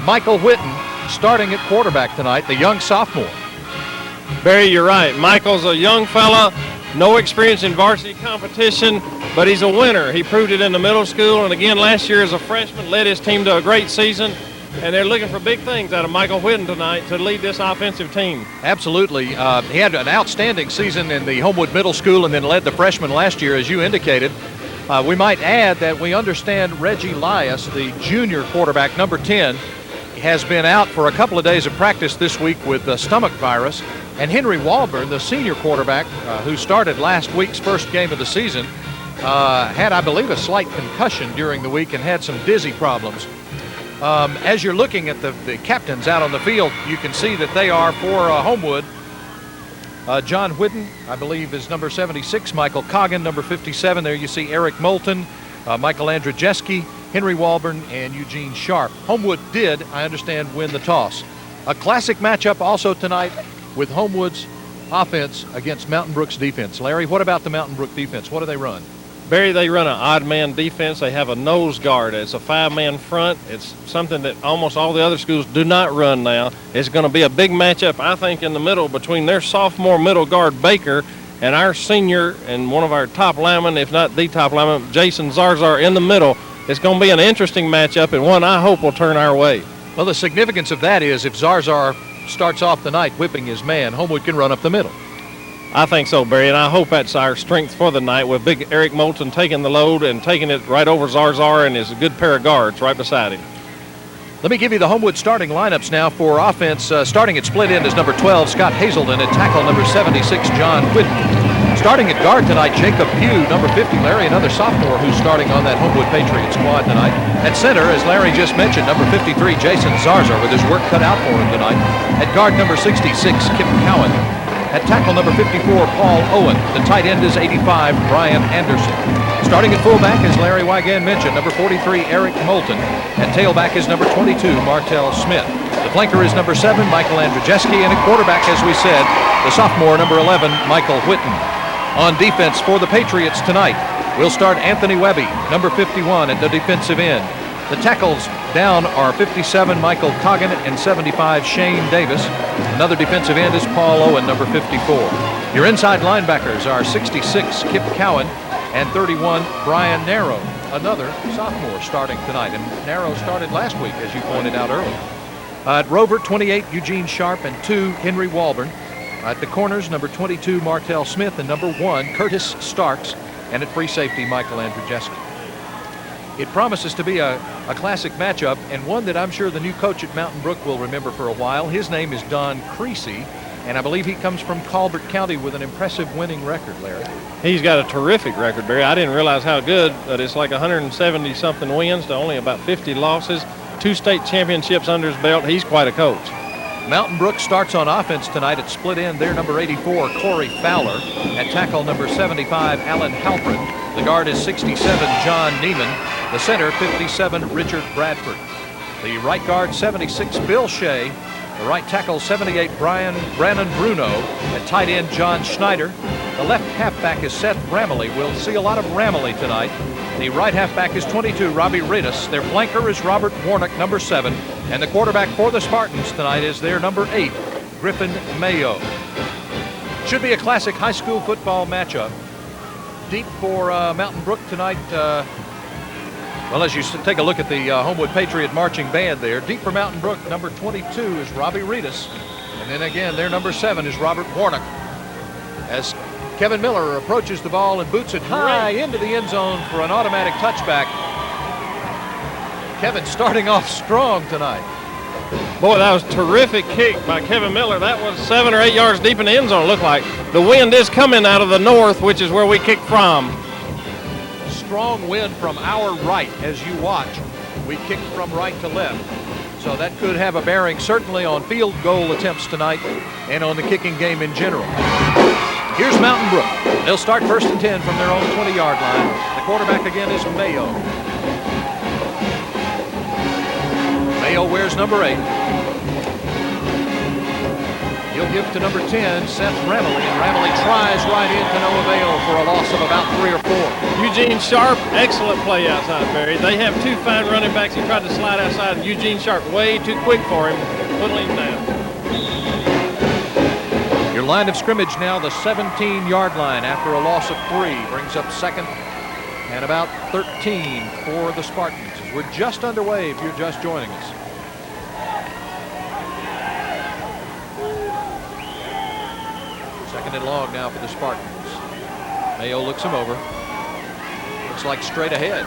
Michael Whitten starting at quarterback tonight, the young sophomore. Barry, you're right. Michael's a young fella, no experience in varsity competition, but he's a winner. He proved it in the middle school, and again last year as a freshman led his team to a great season, and they're looking for big things out of Michael Whitten tonight to lead this offensive team. Absolutely. He had an outstanding season in the Homewood Middle School and then led the freshman last year, as you indicated. We might add that we understand Reggie Lias, the junior quarterback, number 10, has been out for a couple of days of practice this week with the stomach virus. And Henry Walburn, the senior quarterback, who started last week's first game of the season, had, I believe, a slight concussion during the week and had some dizzy problems. As you're looking at the captains out on the field, you can see that they are for Homewood. John Whitten, I believe, is number 76. Michael Coggin, number 57. There you see Eric Moulton, Michael Andrzejewski, Henry Walburn, and Eugene Sharp. Homewood did, I understand, win the toss. A classic matchup also tonight with Homewood's offense against Mountain Brook's defense. Larry, what about the Mountain Brook defense? What do they run? Barry, they run an odd man defense. They have a nose guard. It's a 5-man front. It's something that almost all the other schools do not run now. It's going to be a big matchup, I think, in the middle between their sophomore middle guard Baker and our senior and one of our top linemen, if not the top lineman, Jason Zarzar in the middle. It's going to be an interesting matchup and one I hope will turn our way. Well, the significance of that is if Zarzar starts off the night whipping his man, Homewood can run up the middle. I think so, Barry, and I hope that's our strength for the night with big Eric Moulton taking the load and taking it right over Zarzar and is a good pair of guards right beside him. Let me give you the Homewood starting lineups now for offense. Starting at split end is number 12, Scott Hazelden. At tackle, number 76, John Whitten. Starting at guard tonight, Jacob Pugh, number 50, Larry, another sophomore who's starting on that Homewood Patriot squad tonight. At center, as Larry just mentioned, number 53, Jason Zarzar, with his work cut out for him tonight. At guard, number 66, Kip Cowan. At tackle, number 54, Paul Owen. The tight end is 85, Brian Anderson. Starting at fullback, as Larry Wigan mentioned, number 43, Eric Moulton. At tailback is number 22, Martell Smith. The flanker is number 7, Michael Andrzejewski. And at quarterback, as we said, the sophomore, number 11, Michael Whitten. On defense for the Patriots tonight, we'll start Anthony Webby, number 51, at the defensive end. The tackles down are 57, Michael Coggin, and 75, Shane Davis. Another defensive end is Paul Owen, number 54. Your inside linebackers are 66, Kip Cowan, and 31, Brian Narrow, another sophomore starting tonight. And Narrow started last week, as you pointed out earlier. At Rover, 28, Eugene Sharp, and 2, Henry Walburn. At the corners, number 22, Martell Smith, and number 1, Curtis Starks. And at free safety, Michael Andrzejewski. It promises to be a classic matchup, and one that I'm sure the new coach at Mountain Brook will remember for a while. His name is Don Creasy, and I believe he comes from Colbert County with an impressive winning record, Larry. He's got a terrific record, Barry. I didn't realize how good, but it's like 170-something wins to only about 50 losses. 2 state championships under his belt. He's quite a coach. Mountain Brook starts on offense tonight at split end. They're number 84, Corey Fowler. At tackle, number 75, Alan Halpern. The guard is 67, John Neiman. The center, 57, Richard Bradford. The right guard, 76, Bill Shea. The right tackle, 78, Brannon Bruno. At tight end, John Schneider. The left halfback is Seth Ramley. We'll see a lot of Ramley tonight. The right halfback is 22, Robbie Ridis. Their flanker is Robert Warnock, number 7. And the quarterback for the Spartans tonight is their number 8, Griffin Mayo. Should be a classic high school football matchup. Deep for Mountain Brook tonight. Well, as you take a look at the Homewood Patriot marching band there, deep for Mountain Brook, number 22 is Robbie Ridis. And then again, their number 7 is Robert Warnock. As Kevin Miller approaches the ball and boots it high into the end zone for an automatic touchback. Kevin starting off strong tonight. Boy, that was a terrific kick by Kevin Miller. That was 7 or 8 yards deep in the end zone, it looked like. The wind is coming out of the north, which is where we kicked from. Strong wind from our right as you watch. We kicked from right to left. So that could have a bearing certainly on field goal attempts tonight and on the kicking game in general. Here's Mountain Brook. They'll start 1st and 10 from their own 20-yard line. The quarterback again is Mayo. Mayo wears number 8. He'll give to number 10, Seth Ramley, and Ramley tries right in to no avail for a loss of about 3 or 4. Eugene Sharp, excellent play outside, Barry. They have two fine running backs. He tried to slide outside, and Eugene Sharp way too quick for him, putting him down. Your line of scrimmage now, the 17-yard line after a loss of 3, brings up second and about 13 for the Spartans. We're just underway if you're just joining us. Second and long now for the Spartans. Mayo looks him over. Looks like straight ahead.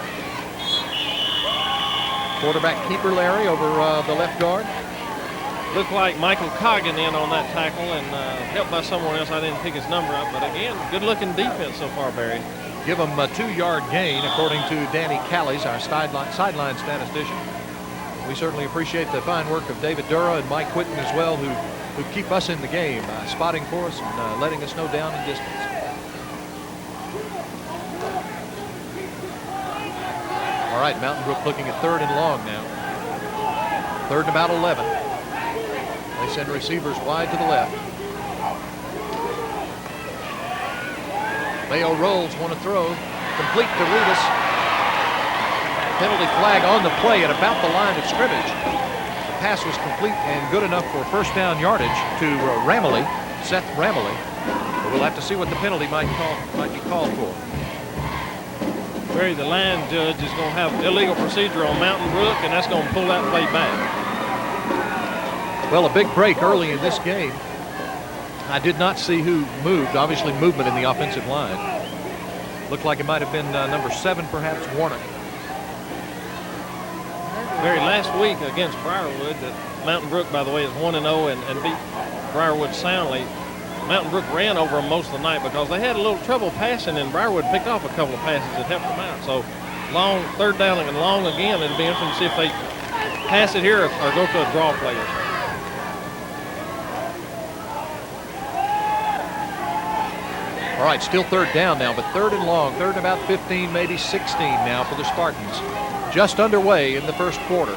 Quarterback keeper Larry over the left guard. Looked like Michael Coggin in on that tackle and helped by someone else. I didn't pick his number up, but again, good-looking defense so far, Barry. Give him a 2-yard gain, according to Danny Callies, our sideline statistician. We certainly appreciate the fine work of David Dura and Mike Whitten as well, who keep us in the game, spotting for us and letting us know down in distance. All right, Mountain Brook looking at third and long now. Third and about 11. They send receivers wide to the left. Mayo rolls, want to throw, complete to Reedus. Penalty flag on the play at about the line of scrimmage. The pass was complete and good enough for first down yardage to Ramley, Seth Ramley. But we'll have to see what the penalty might be called for. Barry, the line judge is going to have illegal procedure on Mountain Brook, and that's going to pull that play back. Well, a big break early in this game. I did not see who moved. Obviously, movement in the offensive line. Looked like it might have been number 7, perhaps, Warnock. Barry, last week against Briarwood, that Mountain Brook, by the way, is 1-0 and beat Briarwood soundly. Mountain Brook ran over them most of the night because they had a little trouble passing, and Briarwood picked off a couple of passes that helped them out. So long, third down and long again. It'd be interesting to see if they pass it here or go to a draw play. All right, still third down now, but third and long, third and about 15, maybe 16 now for the Spartans. Just underway in the first quarter.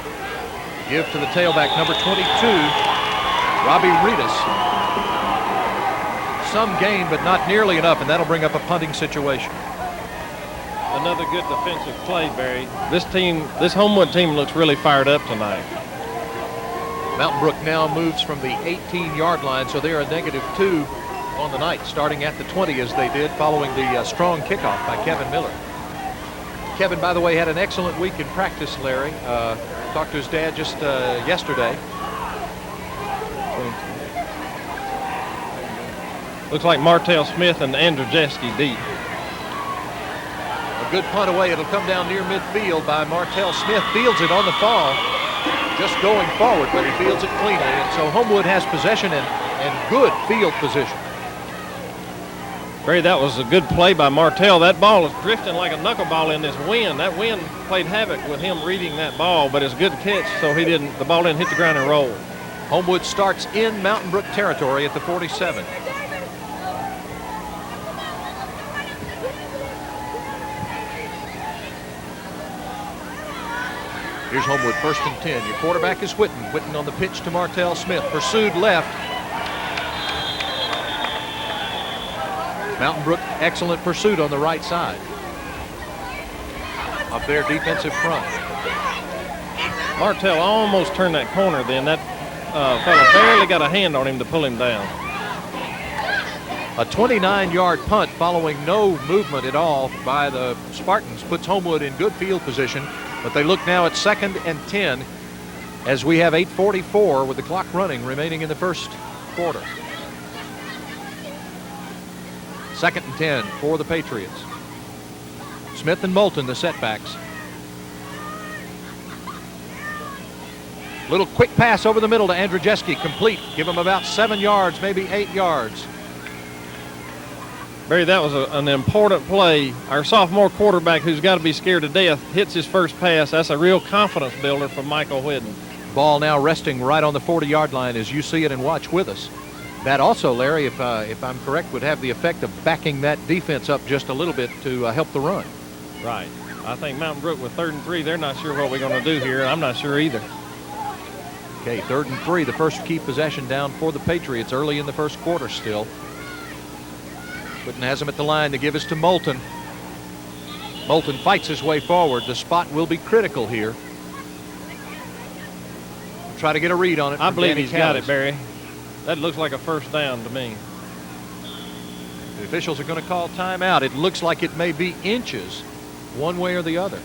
Give to the tailback, number 22, Robbie Reedus. Some gain, but not nearly enough, and that'll bring up a punting situation. Another good defensive play, Barry. This Homewood team looks really fired up tonight. Mountain Brook now moves from the 18-yard line, so they're a -2 on the night, starting at the 20 as they did following the strong kickoff by Kevin Miller. Kevin, by the way, had an excellent week in practice, Larry. Talked to his dad just yesterday. Looks like Martell Smith and Andrew Jeske deep. A good punt away. It'll come down near midfield by Martell Smith. Fields it on the fall, just going forward, but he fields it cleanly. And so Homewood has possession and good field position. Barry, that was a good play by Martell. That ball is drifting like a knuckleball in this wind. That wind played havoc with him reading that ball, but it's a good catch so the ball didn't hit the ground and roll. Homewood starts in Mountain Brook territory at the 47. Here's Homewood, 1st and 10. Your quarterback is Whitten. Whitten on the pitch to Martell Smith. Pursued left. Mountain Brook, excellent pursuit on the right side of their defensive front. Martell almost turned that corner then. That fella barely got a hand on him to pull him down. A 29-yard punt following no movement at all by the Spartans puts Homewood in good field position, but they look now at 2nd and 10 as we have 8:44 with the clock running remaining in the first quarter. 2nd and 10 for the Patriots. Smith and Moulton, the setbacks. Little quick pass over the middle to Andrew Jeske, complete. Give him about 7 yards, maybe 8 yards. Barry, that was an important play. Our sophomore quarterback, who's got to be scared to death, hits his first pass. That's a real confidence builder for Michael Whitten. Ball now resting right on the 40-yard line as you see it and watch with us. That also, Larry, if I'm correct, would have the effect of backing that defense up just a little bit to help the run. Right. I think Mountain Brook with 3rd and 3, they're not sure what we're going to do here. I'm not sure either. Okay, 3rd and 3, the first key possession down for the Patriots early in the first quarter still. Whitten has him at the line to give us to Moulton. Moulton fights his way forward. The spot will be critical here. Try to get a read on it. I believe Danny he's got Callis. it, Barry. That looks like a first down to me. The officials are going to call timeout. It looks like it may be inches one way or the other.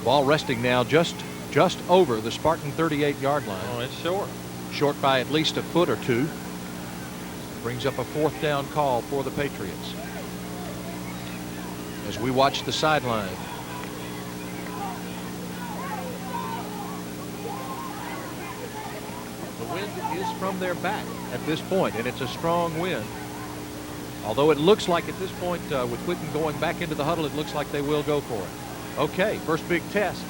Ball resting now just over the Spartan 38-yard line. Oh, it's short. Short by at least a foot or two. Brings up a 4th down call for the Patriots. As we watch the sideline. The wind is from their back at this point, and it's a strong wind. Although it looks like at this point, with Whitten going back into the huddle, it looks like they will go for it. Okay, first big test.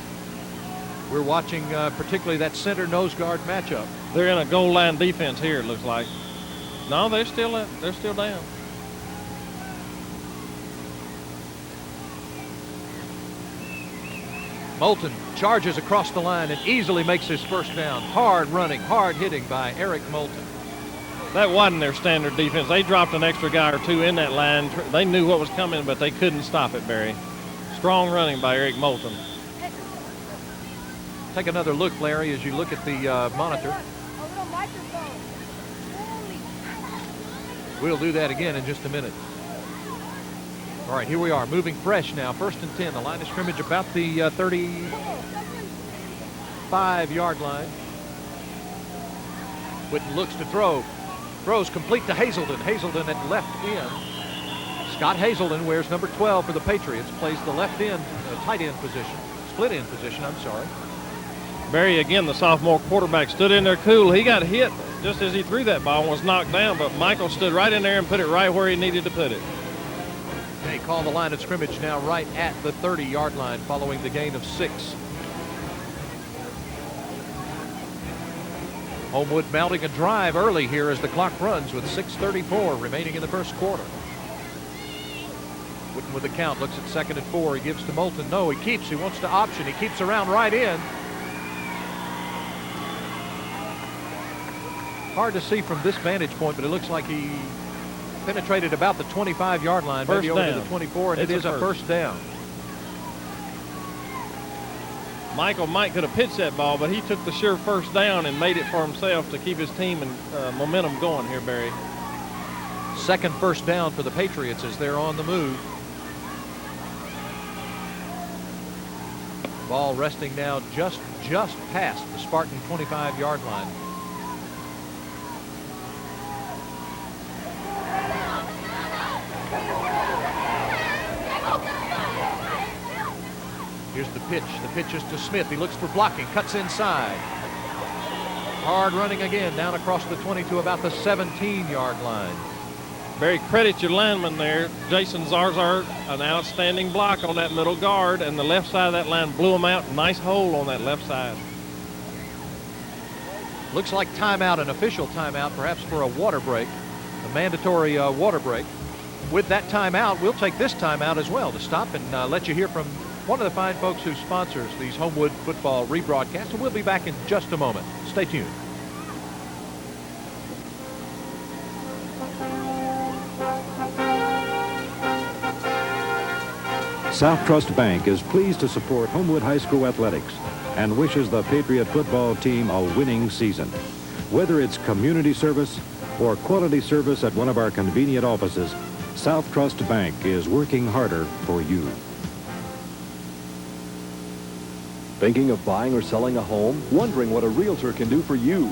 We're watching particularly that center nose guard matchup. They're in a goal line defense here, it looks like. No, they're still down. Moulton charges across the line and easily makes his first down. Hard running, hard hitting by Eric Moulton. That wasn't their standard defense. They dropped an extra guy or two in that line. They knew what was coming, but they couldn't stop it, Barry. Strong running by Eric Moulton. Take another look, Larry, as you look at the monitor. We'll do that again in just a minute. All right, here we are, moving fresh now. 1st and 10. The line of scrimmage about the 35-yard line. Whitten looks to throw. Throws complete to Hazelden. Hazelden at left end. Scott Hazelden wears number 12 for the Patriots. Plays the left end, tight end position. Split end position, I'm sorry. Barry, again, the sophomore quarterback stood in there cool. He got hit just as he threw that ball and was knocked down, but Michael stood right in there and put it right where he needed to put it. They call the line of scrimmage now right at the 30-yard line following the gain of 6. Homewood mounting a drive early here as the clock runs with 6:34 remaining in the first quarter. Whitten with the count, looks at 2nd and 4. He gives to Moulton. No, he keeps. He wants to option. He keeps around right in. Hard to see from this vantage point, but it looks like he penetrated about the 25-yard line, maybe over to the 24, and it is a first down. Michael Mike could have pitched that ball, but he took the sure first down and made it for himself to keep his team and momentum going here, Barry. 2nd first down for the Patriots as they're on the move. Ball resting now just past the Spartan 25-yard line. Here's the pitch. The pitch is to Smith. He looks for blocking, cuts inside. Hard running again down across the 20 to about the 17-yard line. Barry, credit your lineman there. Jason Zarzar, an outstanding block on that middle guard, and the left side of that line blew him out. Nice hole on that left side. Looks like timeout, an official timeout, perhaps for a water break, a mandatory water break. With that timeout, we'll take this timeout as well to stop and let you hear from one of the fine folks who sponsors these Homewood football rebroadcasts, and we'll be back in just a moment. Stay tuned. South Trust Bank is pleased to support Homewood High School athletics and wishes the Patriot football team a winning season. Whether it's community service or quality service at one of our convenient offices, South Trust Bank is working harder for you. Thinking of buying or selling a home? Wondering what a realtor can do for you?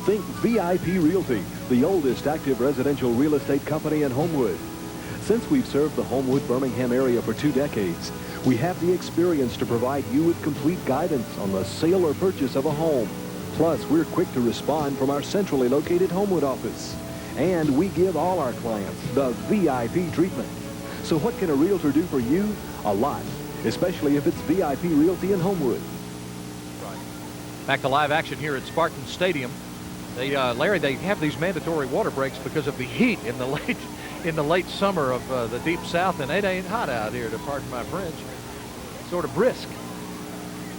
Think VIP Realty, the oldest active residential real estate company in Homewood. Since we've served the Homewood, Birmingham area for 2 decades, we have the experience to provide you with complete guidance on the sale or purchase of a home. Plus, we're quick to respond from our centrally located Homewood office. And we give all our clients the VIP treatment. So what can a realtor do for you? A lot, especially if it's VIP Realty in Homewood. Back to live action here at Spartan Stadium. Larry, they have these mandatory water breaks because of the heat in the in the late summer of the deep south, and it ain't hot out here, to pardon my French. Sort of brisk.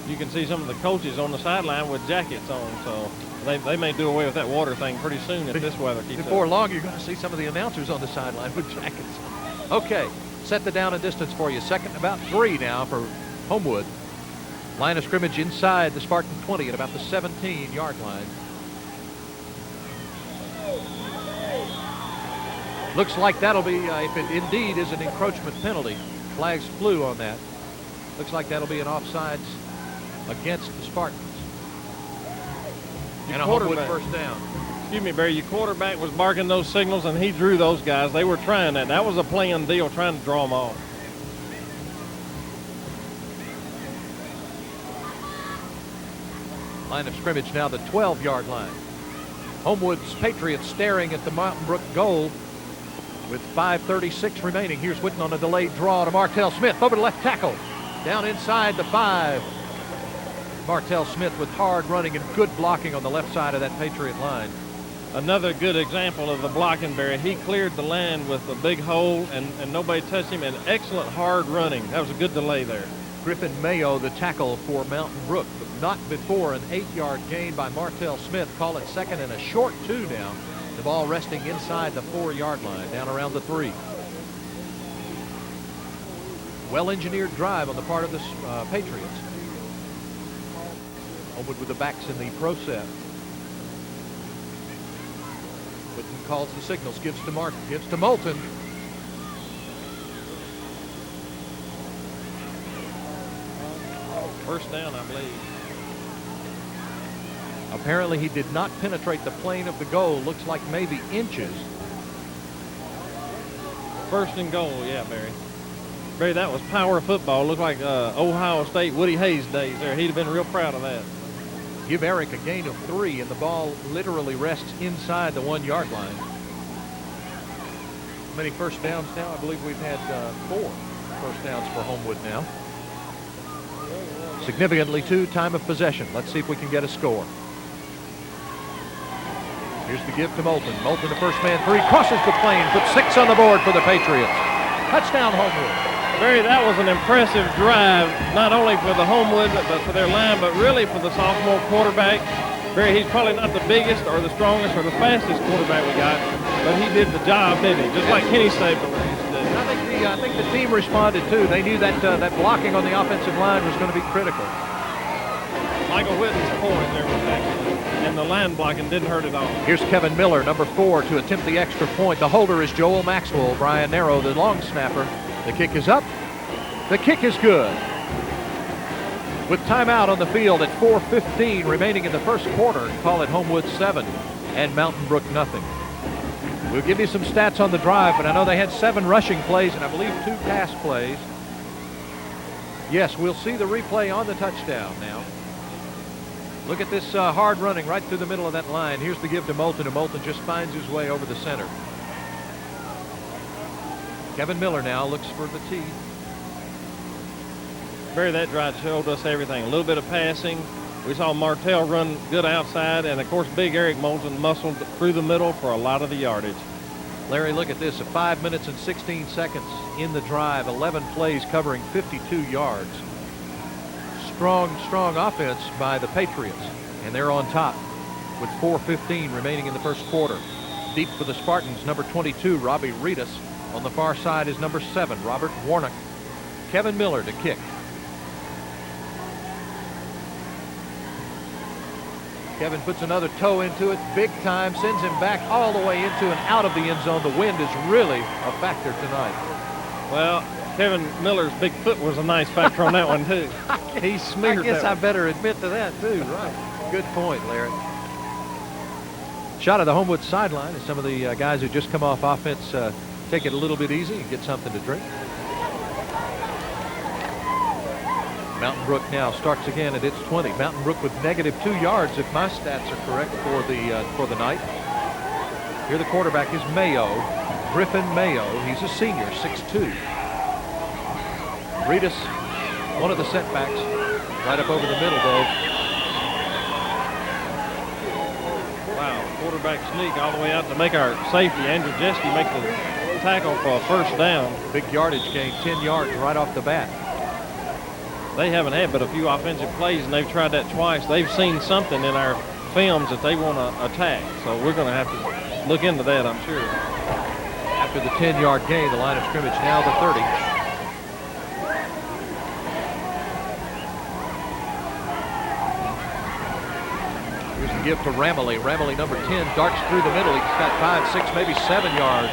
You can see some of the coaches on the sideline with jackets on, so they may do away with that water thing pretty soon if this weather keeps Before up. long, you're going to see some of the announcers on the sideline with jackets on. Okay, set the down and distance for you. Second and about 3 now for Homewood. Line of scrimmage inside the Spartan 20 at about the 17-yard line. Looks like that'll be, if it indeed is an encroachment penalty, flags flew on that. Looks like that'll be an offsides against the Spartans. And a Homewood first down. Excuse me, Barry, your quarterback was barking those signals, and he drew those guys. They were trying that. That was a planned deal, trying to draw them off. Line of scrimmage now the 12-yard line. Homewood's Patriots staring at the Mountain Brook goal with 5:36 remaining. Here's Witten on a delayed draw to Martell Smith over the left tackle. Down inside the 5. Martell Smith with hard running and good blocking on the left side of that Patriot line. Another good example of the blocking, Barry. He cleared the land with a big hole, and nobody touched him, and excellent hard running. That was a good delay there. Griffin Mayo, the tackle for Mountain Brook, but not before an 8-yard gain by Martell Smith. Call it second and a short 2 now. The ball resting inside the 4-yard line, down around the 3. Well-engineered drive on the part of the Patriots. Homewood with the backs in the pro set. Whitten calls the signals, gives to Martin, gives to Moulton. First down, I believe. Apparently he did not penetrate the plane of the goal. Looks like maybe inches. First and goal, yeah, Barry. Barry, that was power football. Looked like Ohio State, Woody Hayes days there. He'd have been real proud of that. Give Eric a gain of 3, and the ball literally rests inside the 1-yard line. How many first downs now? I believe we've had 4 first downs for Homewood now. Significantly 2 time of possession. Let's see if we can get a score. Here's the give to Moulton. Moulton, the first man 3, crosses the plane, puts 6 on the board for the Patriots. Touchdown Homewood. Barry, that was an impressive drive, not only for the Homewood, but for their line, but really for the sophomore quarterback. Barry, he's probably not the biggest or the strongest or the fastest quarterback we got, but he did the job, didn't he? Just like Kenny Stabler used to do. I think the team responded too. They knew that that blocking on the offensive line was going to be critical. Michael Whitten's point there was excellent, and the line blocking didn't hurt at all. Here's Kevin Miller, number 4, to attempt the extra point. The holder is Joel Maxwell. Brian Narrow, the long snapper. The kick is up. The kick is good. With timeout on the field at 4:15 remaining in the first quarter, call it Homewood 7 and Mountain Brook nothing. We'll give you some stats on the drive, but I know they had 7 rushing plays and I believe 2 pass plays. Yes, we'll see the replay on the touchdown now. Look at this hard running right through the middle of that line. Here's the give to Moulton, and Moulton just finds his way over the center. Kevin Miller now looks for the tee. Barry, that drive showed us everything. A little bit of passing. We saw Martell run good outside, and of course, big Eric Moulton muscled through the middle for a lot of the yardage. Larry, look at this, 5 minutes and 16 seconds in the drive, 11 plays covering 52 yards. Strong offense by the Patriots, and they're on top with 4:15 remaining in the first quarter. Deep for the Spartans, number 22, Robbie Reedus. On the far side is number 7, Robert Warnock. Kevin Miller to kick. Kevin puts another toe into it, big time, sends him back all the way into and out of the end zone. The wind is really a factor tonight. Well, Kevin Miller's big foot was a nice factor on that one, too. He smeared I guess that I better admit to that, too. Right. Good point, Larry. Shot of the Homewood sideline as some of the guys who just come off offense take it a little bit easy and get something to drink. Mountain Brook now starts again at its 20. Mountain Brook with negative 2 yards, if my stats are correct, for the night. Here the quarterback is Mayo, Griffin Mayo. He's a senior, 6'2". Reedus, one of the setbacks, right up over the middle, though. Wow, quarterback sneak all the way out to make our safety, Andrew Jeske, make the tackle for a first down. Big yardage gain, 10 yards right off the bat. They haven't had but a few offensive plays, and they've tried that twice. They've seen something in our films that they want to attack, so we're going to have to look into that, I'm sure. After the 10-yard gain, the line of scrimmage now the 30. Here's the give to Ramley. Ramley, number 10, darts through the middle. He's got 5, 6, maybe 7 yards.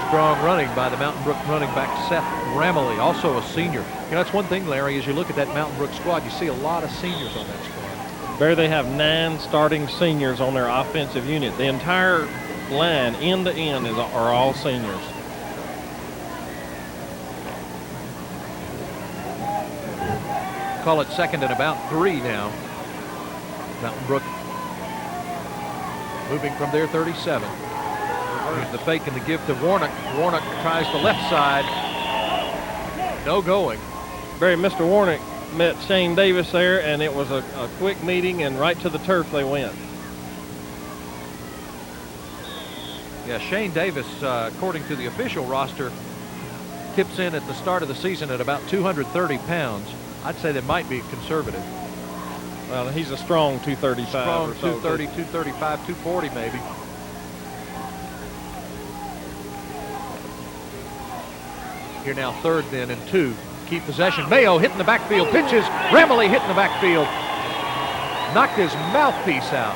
Strong running by the Mountain Brook running back Seth Ramley, also a senior. You know, that's one thing, Larry, as you look at that Mountain Brook squad, you see a lot of seniors on that squad. Barry, they have 9 starting seniors on their offensive unit. The entire line, end to end, are all seniors. Call it second and about 3 now. Mountain Brook moving from their 37. Here's the fake and the give to Warnock. Warnock tries the left side. No going. Barry, Mr. Warnock met Shane Davis there, and it was a quick meeting, and right to the turf they went. Yeah, Shane Davis, according to the official roster, tips in at the start of the season at about 230 pounds. I'd say that might be conservative. Well, he's a strong 235 Strong or so. 230, 235, 240 maybe. Here now 3rd then and 2. Keep possession. Mayo hitting the backfield. Pitches. Ramley hitting the backfield. Knocked his mouthpiece out.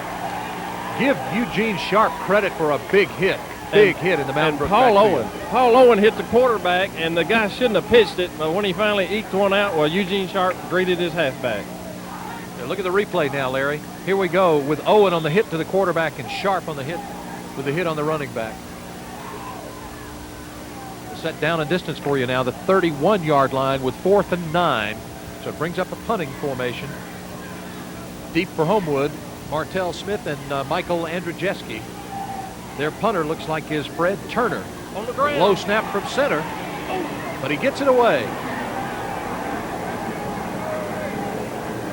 Give Eugene Sharp credit for a big hit. Big hit in the Mountain Brook backfield. Paul Owen hit the quarterback, and the guy shouldn't have pitched it, but when he finally eked one out, well, Eugene Sharp greeted his halfback. Now look at the replay now, Larry. Here we go with Owen on the hit to the quarterback and Sharp on the hit with the hit on the running back. Set down and distance for you now, the 31-yard line with 4th and 9. So it brings up a punting formation. Deep for Homewood, Martell Smith and Michael Andrzejewski. Their punter looks like is Fred Turner. On the ground. Low snap from center, but he gets it away.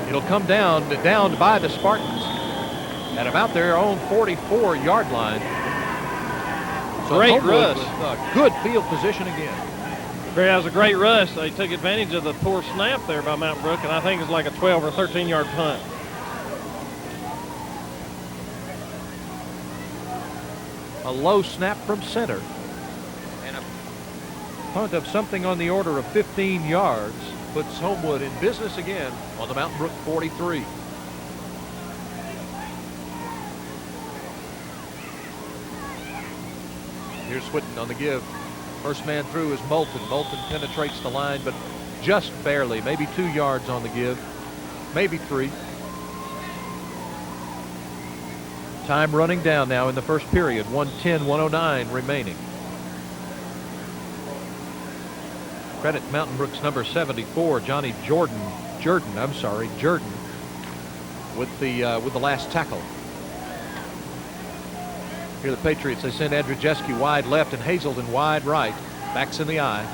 It'll come down by the Spartans at about their own 44-yard line. So great Homewood rush. With, good field position again. That was a great rush. They took advantage of the poor snap there by Mountain Brook, and I think it's like a 12 or 13-yard punt. A low snap from center. And a punt of something on the order of 15 yards puts Homewood in business again on the Mountain Brook 43. Here's Switten on the give. First man through is Moulton. Moulton penetrates the line, but just barely, maybe 2 yards on the give, maybe 3. Time running down now in the first period, 1:10, 1:09 remaining. Credit Mountain Brook's number 74, Johnny Jordan, with the last tackle. Here the Patriots, they send Andrzejewski wide left and Hazelden wide right. Backs in the eye.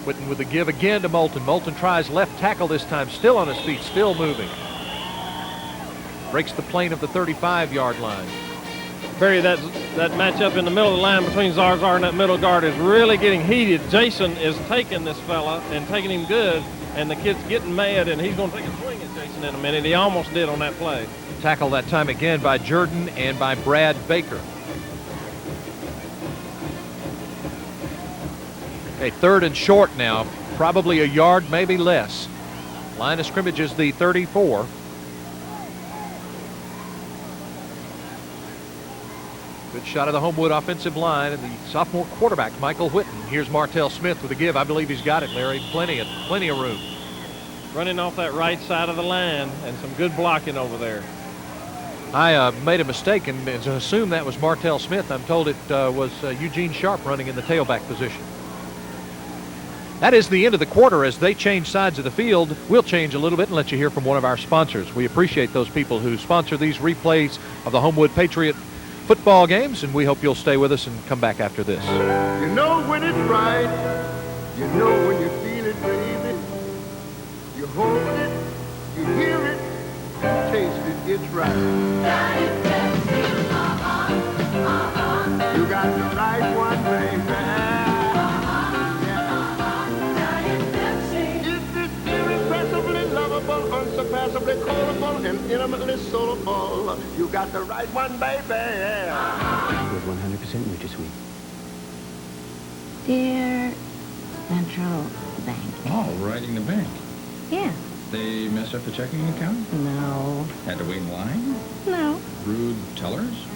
Whitten with the give again to Moulton. Moulton tries left tackle this time, still on his feet, still moving. Breaks the plane of the 35-yard line. Barry, that matchup in the middle of the line between Zarzar and that middle guard is really getting heated. Jason is taking this fella and taking him good, and the kid's getting mad, and he's going to take a swing at Jason in a minute. He almost did on that play. Tackle that time again by Jordan and by Brad Baker. Okay, 3rd and short now, probably a yard, maybe less. Line of scrimmage is the 34. Good shot of the Homewood offensive line and the sophomore quarterback, Michael Whitten. Here's Martell Smith with a give. I believe he's got it, Larry. Plenty of room. Running off that right side of the line and some good blocking over there. I made a mistake and assumed that was Martell Smith. I'm told it was Eugene Sharp running in the tailback position. That is the end of the quarter. As they change sides of the field, we'll change a little bit and let you hear from one of our sponsors. We appreciate those people who sponsor these replays of the Homewood Patriot football games, and we hope you'll stay with us and come back after this. You know when it's right, you know when you feel it, baby. You hold it, you hear it, and tasted its right. You got the right one, baby. It's irrepressibly lovable, unsurpassably quotable, and intimately soulful. You got the right one, baby. With 100% NutraSweet. Dear Central Bank. Oh, writing the bank. Yeah. They messed up the checking account? No. Had to wait in line? No. Rude tellers?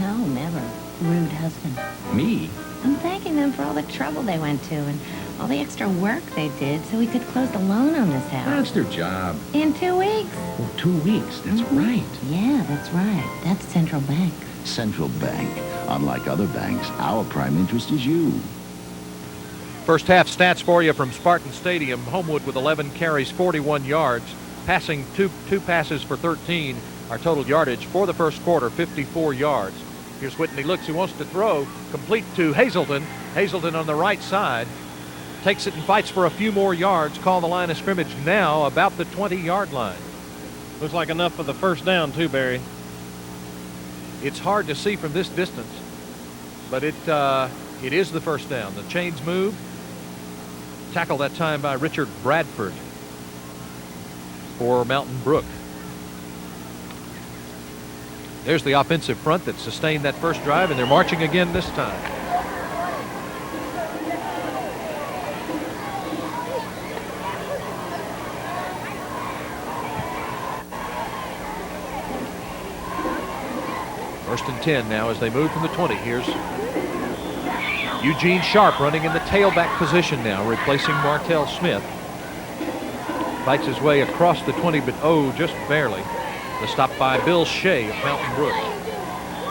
No, never. Rude husband. Me? I'm thanking them for all the trouble they went to and all the extra work they did so we could close the loan on this house. That's their job. In 2 weeks. Oh, 2 weeks. That's right. Yeah, that's right. That's Central Bank. Central Bank. Unlike other banks, our prime interest is you. First half stats for you from Spartan Stadium. Homewood with 11 carries, 41 yards, passing two passes for 13. Our total yardage for the first quarter, 54 yards. Here's Whitney looks, he wants to throw, complete to Hazelton. Hazelton on the right side, takes it and fights for a few more yards. Call the line of scrimmage now about the 20-yard line. Looks like enough for the first down too, Barry. It's hard to see from this distance, but it is the first down. The chains move. Tackle that time by Richard Bradford for Mountain Brook. There's the offensive front that sustained that first drive, and they're marching again this time. First and 10 now as they move from the 20. Here's Eugene Sharp running in the tailback position now, replacing Martell Smith. Fights his way across the 20, but just barely. The stop by Bill Shea of Mountain Brook.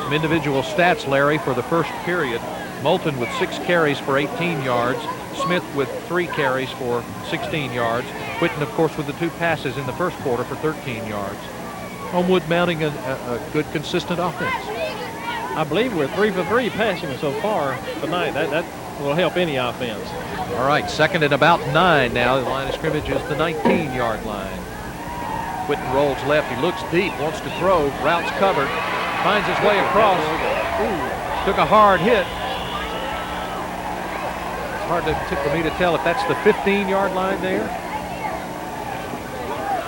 Some individual stats, Larry, for the first period. Moulton with 6 carries for 18 yards. Smith with 3 carries for 16 yards. Whitten, of course, with the 2 passes in the first quarter for 13 yards. Homewood mounting a good, consistent offense. I believe we're 3 for 3 passing so far tonight. That will help any offense. All right, second and about 9 now. The line of scrimmage is the 19-yard line. Whitten rolls left. He looks deep, wants to throw. Route's covered. Finds his way across. Ooh, took a hard hit. It's hard for me to tell if that's the 15-yard line there.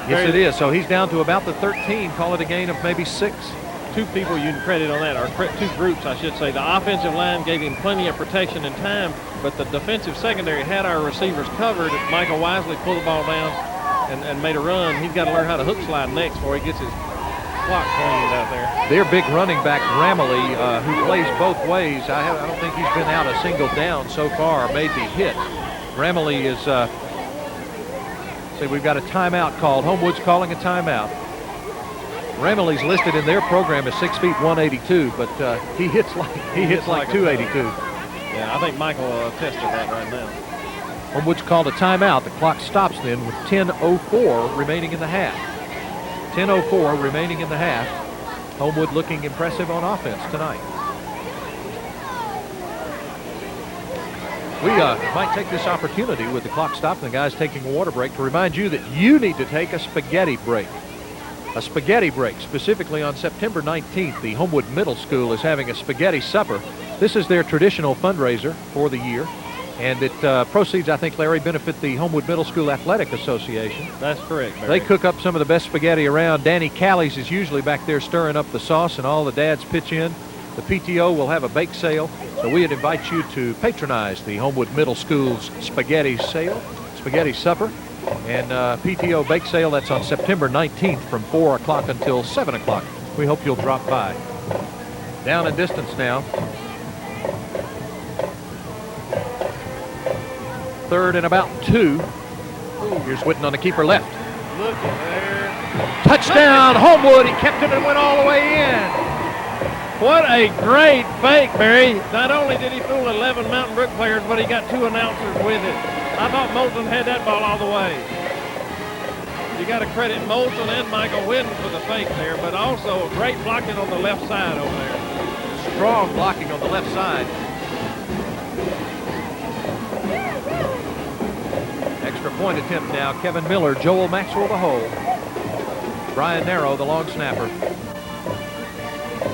Yes, it is. So he's down to about the 13. Call it a gain of maybe 6. 2 people you can credit on that, or 2 groups, I should say. The offensive line gave him plenty of protection and time, but the defensive secondary had our receivers covered. Michael Wisely pulled the ball down and made a run. He's got to learn how to hook slide next before he gets his clock cleaned out there. Their big running back, Ramley, who plays both ways. I don't think he's been out a single down so far, maybe hit. Ramley is, we've got a timeout called. Homewood's calling a timeout. Ramley's listed in their program as 6 feet 182, but he hits like 282. Yeah, I think Michael attested that right now. Homewood's called a timeout. The clock stops then with 10:04 remaining in the half. 10:04 remaining in the half. Homewood looking impressive on offense tonight. We might take this opportunity with the clock stopped and the guys taking a water break to remind you that you need to take a spaghetti break. A spaghetti break. Specifically on September 19th, the Homewood Middle School is having a spaghetti supper. This is their traditional fundraiser for the year, and it proceeds, I think, Larry, benefit the Homewood Middle School Athletic Association. That's correct, Barry. They cook up some of the best spaghetti around. Danny Callies is usually back there stirring up the sauce, and all the dads pitch in. The PTO will have a bake sale, so we'd invite you to patronize the Homewood Middle School's spaghetti supper. And PTO bake sale, that's on September 19th from 4 o'clock until 7 o'clock. We hope you'll drop by. Down in distance now. 3rd and about 2. Here's Whitten on the keeper left. Look at there. Touchdown, Homewood. He kept it and went all the way in. What a great fake, Barry. Not only did he fool 11 Mountain Brook players, but he got 2 announcers with it. I thought Moulton had that ball all the way. You got to credit Moulton and Michael Whitten for the fake there, but also great blocking on the left side over there. Strong blocking on the left side. Extra point attempt now. Kevin Miller, Joel Maxwell the hole. Brian Narrow, the long snapper.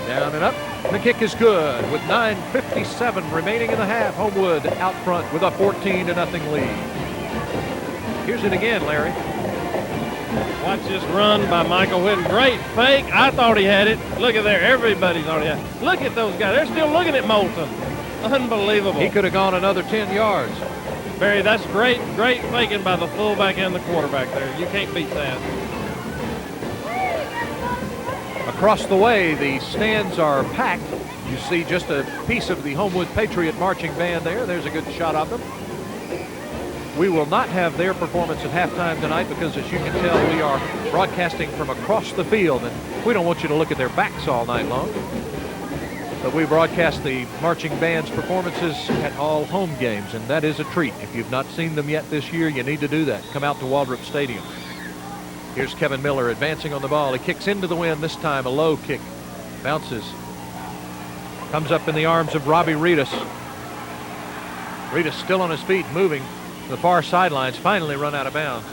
Down and up. The kick is good with 9:57 remaining in the half. Homewood out front with a 14-0 lead. Here's it again, Larry. Watch this run by Michael Whitten. Great fake. I thought he had it. Look at there. Everybody thought he had it. Look at those guys. They're still looking at Moulton. Unbelievable. He could have gone another 10 yards. Barry, that's great faking by the fullback and the quarterback there. You can't beat that. Across the way, the stands are packed. You see just a piece of the Homewood Patriot marching band there. There's a good shot of them. We will not have their performance at halftime tonight because, as you can tell, we are broadcasting from across the field, and we don't want you to look at their backs all night long. But we broadcast the marching band's performances at all home games, and that is a treat. If you've not seen them yet this year, you need to do that. Come out to Waldrop Stadium. Here's Kevin Miller advancing on the ball. He kicks into the wind this time, a low kick. Bounces. Comes up in the arms of Robbie Reedus. Reedus still on his feet, moving to the far sidelines, finally run out of bounds.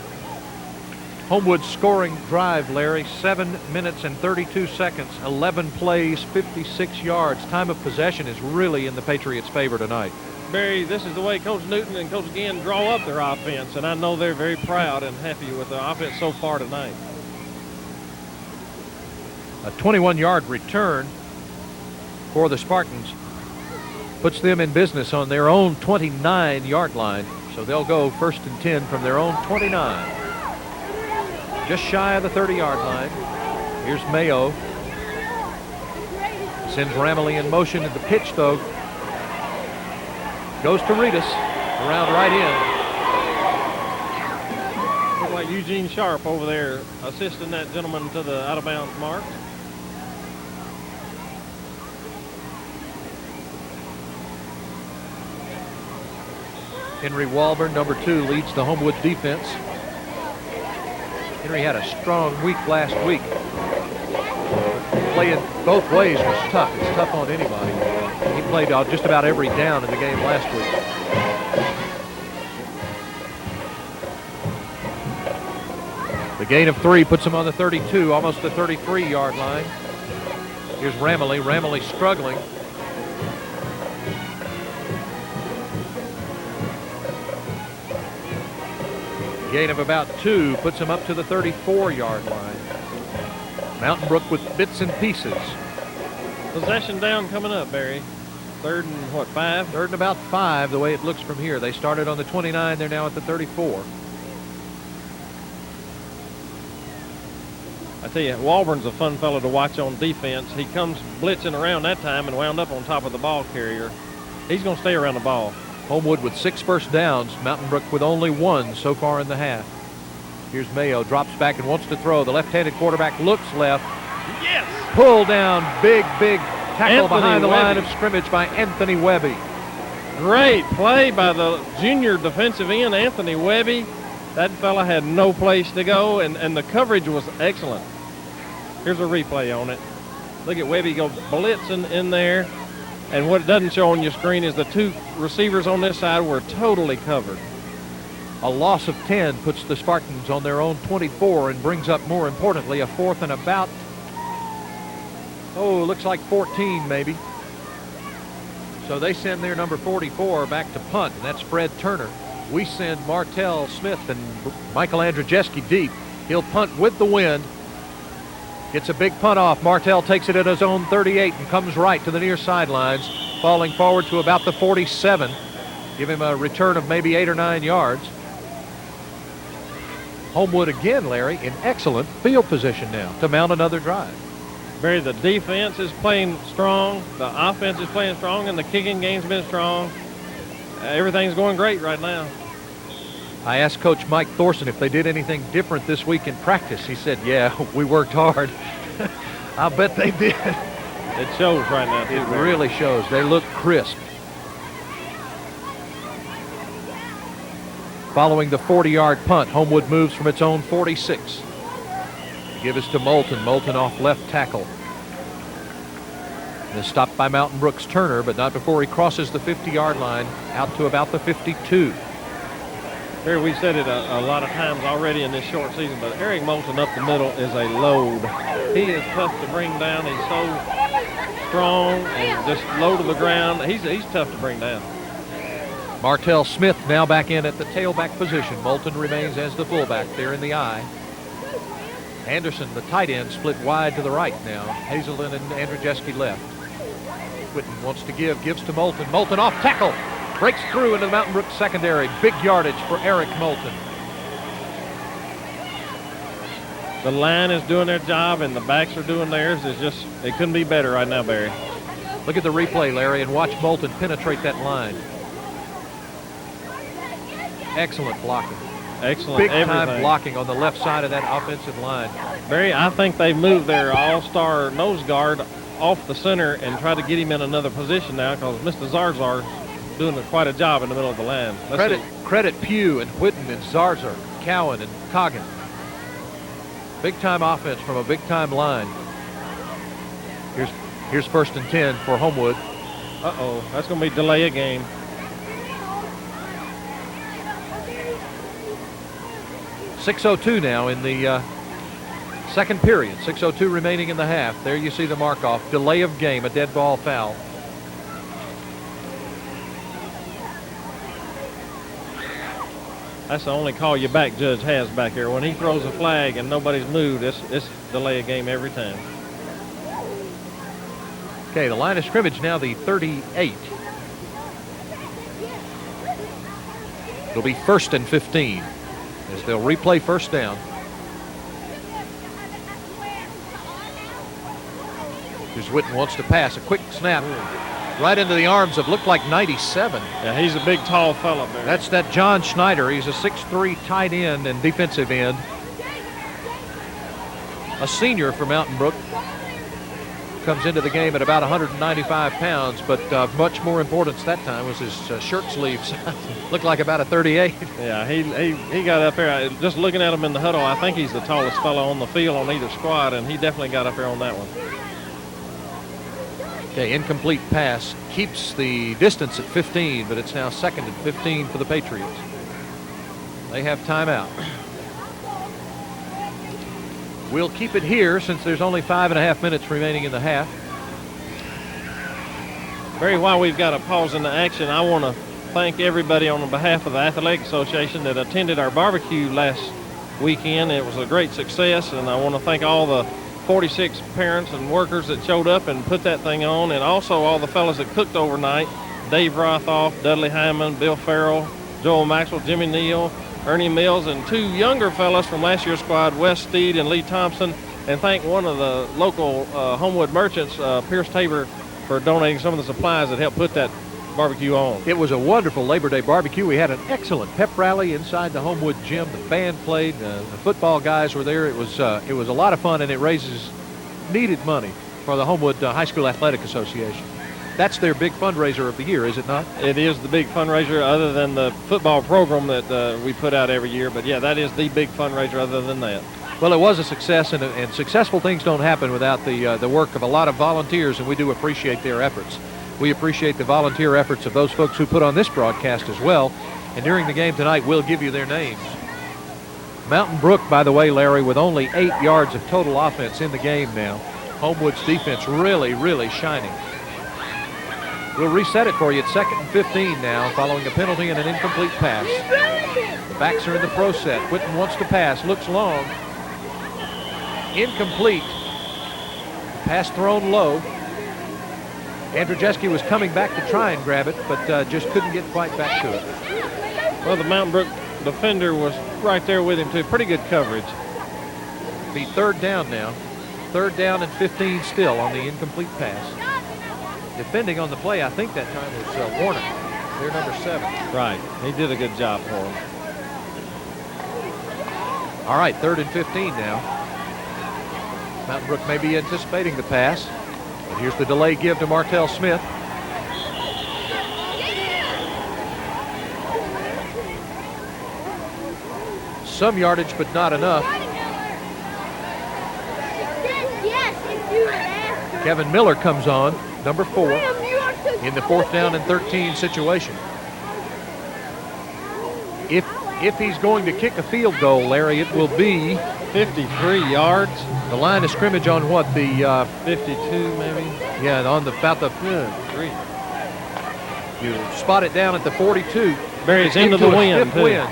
Homewood's scoring drive, Larry, 7 minutes and 32 seconds, 11 plays, 56 yards. Time of possession is really in the Patriots' favor tonight. Barry, this is the way Coach Newton and Coach Ginn draw up their offense, and I know they're very proud and happy with the offense so far tonight. A 21-yard return for the Spartans puts them in business on their own 29-yard line, so they'll go 1st and 10 from their own 29. Just shy of the 30-yard line. Here's Mayo. Sends Ramley in motion at the pitch, though. Goes to Reedus, around right in. Looks like Eugene Sharp over there assisting that gentleman to the out-of-bounds mark. Henry Walburn, number 2, leads the Homewood defense. Henry had a strong week last week. Playing both ways was tough. It's tough on anybody. He played just about every down in the game last week. The gain of 3 puts him on the 32, almost the 33-yard line. Here's Ramley. Ramley struggling. Gain of about 2 puts him up to the 34-yard line. Mountain Brook with bits and pieces. Possession down coming up, Barry. 3rd and what, 5? 3rd and about 5, the way it looks from here. They started on the 29. They're now at the 34. I tell you, Walburn's a fun fellow to watch on defense. He comes blitzing around that time and wound up on top of the ball carrier. He's going to stay around the ball. Homewood with 6 first downs. Mountain Brook with only 1 so far in the half. Here's Mayo, drops back and wants to throw. The left-handed quarterback looks left. Yes! Pull down, big tackle behind the line Webby. of scrimmage by Anthony Webby. Great play by the junior defensive end, Anthony Webby. That fella had no place to go, and the coverage was excellent. Here's a replay on it. Look at Webby go blitzing in there. And what it doesn't show on your screen is the 2 receivers on this side were totally covered. A loss of 10 puts the Spartans on their own 24 and brings up, more importantly, a 4th and about, looks like 14 maybe. So they send their number 44 back to punt, and that's Fred Turner. We send Martell Smith and Michael Andrzejewski deep. He'll punt with the wind. Gets a big punt off. Martell takes it at his own 38 and comes right to the near sidelines, falling forward to about the 47. Give him a return of maybe 8 or 9 yards. Homewood again, Larry, in excellent field position now to mount another drive. Barry, the defense is playing strong, the offense is playing strong, and the kicking game's been strong. Everything's going great right now. I asked Coach Mike Thorson if they did anything different this week in practice. He said, yeah, we worked hard. I bet they did. It shows right now, too. It really shows. They look crisp. Following the 40-yard punt, Homewood moves from its own 46. Give us to Moulton. Moulton off left tackle. And is stopped by Mountain Brook's Turner, but not before he crosses the 50-yard line out to about the 52. Barry, we've said it a lot of times already in this short season, but Eric Moulton up the middle is a load. He is tough to bring down. He's so strong and just low to the ground. He's tough to bring down. Martell Smith now back in at the tailback position. Moulton remains as the fullback there in the eye. Anderson, the tight end, split wide to the right now. Hazelden and Andrzejewski left. Whitten wants to gives to Moulton. Moulton off tackle. Breaks through into the Mountain Brook secondary. Big yardage for Eric Moulton. The line is doing their job and the backs are doing theirs. It couldn't be better right now, Barry. Look at the replay, Larry, and watch Moulton penetrate that line. Excellent blocking. Excellent. Big time blocking on the left side of that offensive line. Barry, I think they moved their all-star nose guard off the center and tried to get him in another position now because Mr. Zarzar's doing quite a job in the middle of the line. Credit Pugh and Whitten and Zarzar, Cowan and Coggin. Big time offense from a big time line. Here's 1st and 10 for Homewood. Uh-oh, that's going to be delay a game. .602 now in the second period. 6:02 remaining in the half. There you see the mark off. Delay of game, a dead ball foul. That's the only call your back judge has back there. When he throws a flag and nobody's moved, it's delay a game every time. Okay, the line of scrimmage now the 38. It'll be 1st and 15 as they'll replay first down. Here's Whitten wants to pass. A quick snap right into the arms of looked like 97. Yeah, he's a big, tall fella there. That's that John Schneider. He's a 6'3" tight end and defensive end. A senior for Mountain Brook. Comes into the game at about 195 pounds, but much more importance that time was his shirt sleeves. Looked like about a 38. Yeah, he got up there. Just looking at him in the huddle, I think he's the tallest fellow on the field on either squad, and he definitely got up there on that one. Okay, incomplete pass keeps the distance at 15, but it's now 2nd and 15 for the Patriots. They have timeout. We'll keep it here since there's only 5.5 minutes remaining in the half. Barry, while we've got a pause in the action, I want to thank everybody on behalf of the Athletic Association that attended our barbecue last weekend. It was a great success, and I want to thank all the 46 parents and workers that showed up and put that thing on, and also all the fellas that cooked overnight. Dave Rothoff, Dudley Hyman, Bill Farrell, Joel Maxwell, Jimmy Neal, Ernie Mills, and 2 younger fellas from last year's squad, Wes Steed and Lee Thompson. And thank one of the local Homewood merchants, Pierce Tabor, for donating some of the supplies that helped put that barbecue on. It was a wonderful Labor Day barbecue. We had an excellent pep rally inside the Homewood gym. The band played. The football guys were there. It was a lot of fun, and it raises needed money for the Homewood High School Athletic Association. That's their big fundraiser of the year, is it not? It is the big fundraiser other than the football program that we put out every year. But, yeah, that is the big fundraiser other than that. Well, it was a success, and successful things don't happen without the work of a lot of volunteers, and we do appreciate their efforts. We appreciate the volunteer efforts of those folks who put on this broadcast as well. And during the game tonight, we'll give you their names. Mountain Brook, by the way, Larry, with only 8 yards of total offense in the game now. Homewood's defense really, really shining. We'll reset it for you at 2nd and 15 now, following a penalty and an incomplete pass. The backs are in the pro set. Whitten wants to pass, looks long. Incomplete. Pass thrown low. Andrzejewski was coming back to try and grab it, but just couldn't get quite back to it. Well, the Mountain Brook defender was right there with him, too. Pretty good coverage. Be 3rd down now. 3rd down and 15 still on the incomplete pass. Defending on the play, I think that time was Warner. They're number 7. Right. He did a good job for him. All right, 3rd and 15 now. Mountain Brook may be anticipating the pass. But here's the delay give to Martell Smith. Some yardage, but not enough. Kevin Miller comes on, number 4, in the 4th down and 13 situation. If If he's going to kick a field goal, Larry, it will be 53 yards. The line of scrimmage on what? The 52 maybe? Yeah, on the about the Good grief. You spot it down at the 42. Barry, it's into the a wind, stiff too. wind.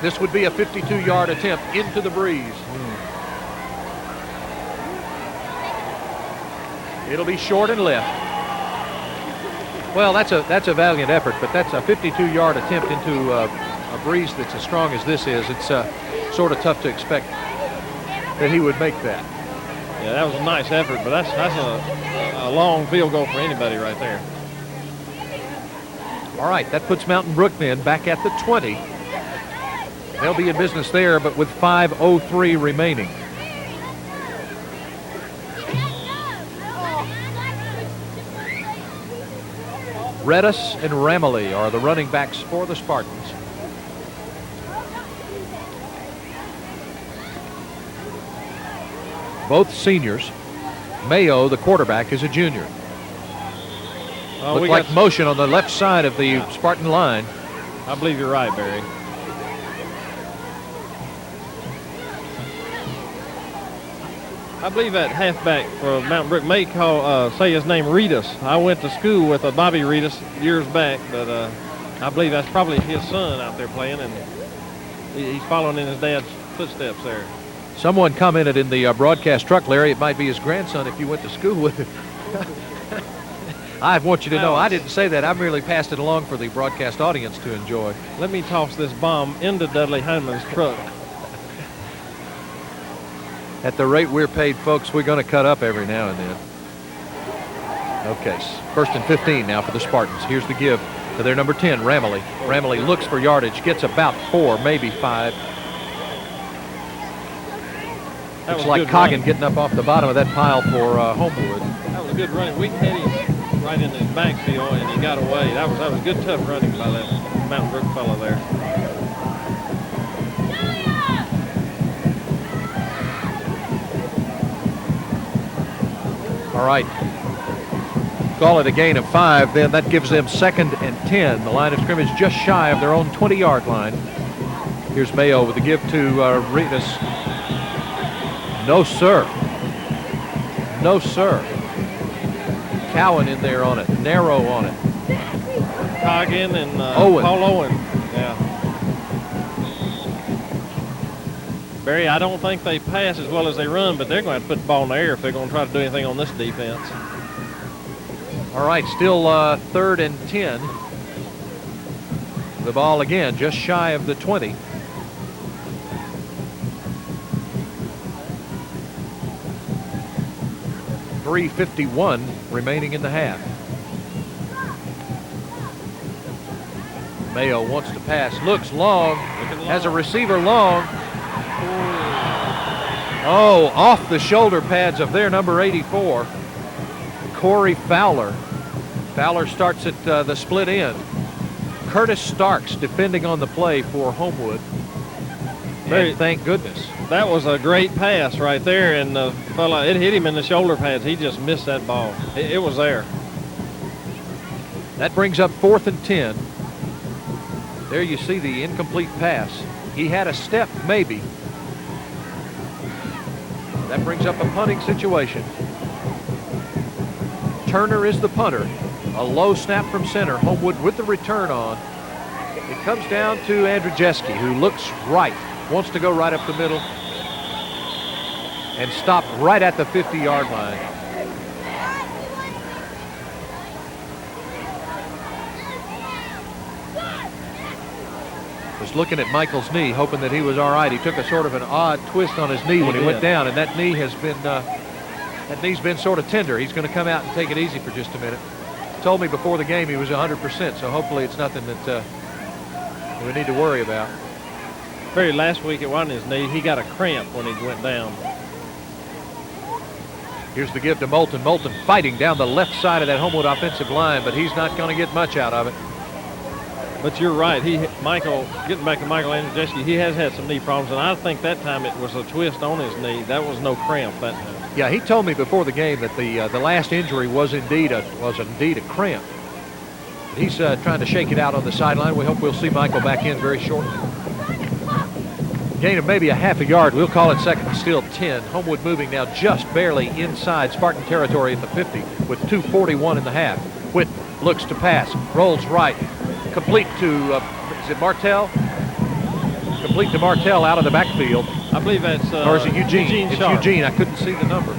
This would be a 52-yard attempt into the breeze. It'll be short and left. Well, that's a valiant effort, but that's a 52-yard attempt into a breeze that's as strong as this is. It's sort of tough to expect that he would make that. Yeah, that was a nice effort, but that's a long field goal for anybody right there. All right, that puts Mountain Brook then back at the 20. They'll be in business there, but with 5:03 remaining. Redis and Ramley are the running backs for the Spartans. Both seniors. Mayo, the quarterback, is a junior. Looks like motion on the left side of the Spartan line. I believe you're right, Barry. I believe that halfback for Mountain Brook may say his name Reedus. I went to school with Bobby Reedus years back, but I believe that's probably his son out there playing, and he's following in his dad's footsteps there. Someone commented in the broadcast truck, Larry, it might be his grandson if you went to school with him. I want you to know I didn't say that. I merely passed it along for the broadcast audience to enjoy. Let me toss this bomb into Dudley Hyman's truck. At the rate we're paid, folks, we're going to cut up every now and then. Okay, first and 15 now for the Spartans. Here's the give to their number 10, Ramley. Ramley looks for yardage, gets about 4, maybe 5. Looks like Coggin getting up off the bottom of that pile for Homewood. That was a good running. We hit him right in his backfield, and he got away. That was good, tough running by that Mountain Brook fellow there. All right. Call it a gain of 5. Then that gives them 2nd and 10. The line of scrimmage just shy of their own 20-yard line. Here's Mayo with the give to Reedus. No, sir. No, sir. Cowan in there on it. Narrow on it. Coggin and Owen. Paul Owen. Yeah. Barry, I don't think they pass as well as they run, but they're going to have to put the ball in the air if they're going to try to do anything on this defense. All right, still 3rd and 10. The ball again just shy of the 20. .351 remaining in the half. Mayo wants to pass, looks long, has a receiver long. Oh, off the shoulder pads of their number 84, Corey Fowler. Fowler starts at the split end. Curtis Starks defending on the play for Homewood. And thank goodness. That was a great pass right there, and the fella, it hit him in the shoulder pads. He just missed that ball. It was there. That brings up 4th and 10. There you see the incomplete pass. He had a step, maybe. That brings up a punting situation. Turner is the punter. A low snap from center. Homewood with the return on. It comes down to Andrzejewski, who looks right. Wants to go right up the middle and stop right at the 50-yard line. Was looking at Michael's knee, hoping that he was all right. He took a sort of an odd twist on his knee when he went down, and that knee has been that knee's been sort of tender. He's going to come out and take it easy for just a minute. Told me before the game he was 100%, so hopefully it's nothing that we need to worry about. Very last week it wasn't his knee. He got a cramp when he went down. Here's the give to Moulton. Moulton fighting down the left side of that Homewood offensive line, but he's not going to get much out of it. But you're right. Michael, getting back to Michael Andrzejewski, he has had some knee problems, and I think that time it was a twist on his knee. That was no cramp that time. Yeah, he told me before the game that the last injury was indeed a cramp. He's trying to shake it out on the sideline. We hope we'll see Michael back in very shortly. Gain of maybe a half a yard. We'll call it second and still 10. Homewood moving now just barely inside Spartan territory at the 50 with 2:41 in the half. Whit looks to pass, rolls right, complete to, is it Martell? Complete to Martell out of the backfield. I believe that's or is it Eugene? It's Sharp. Eugene. I couldn't see the number.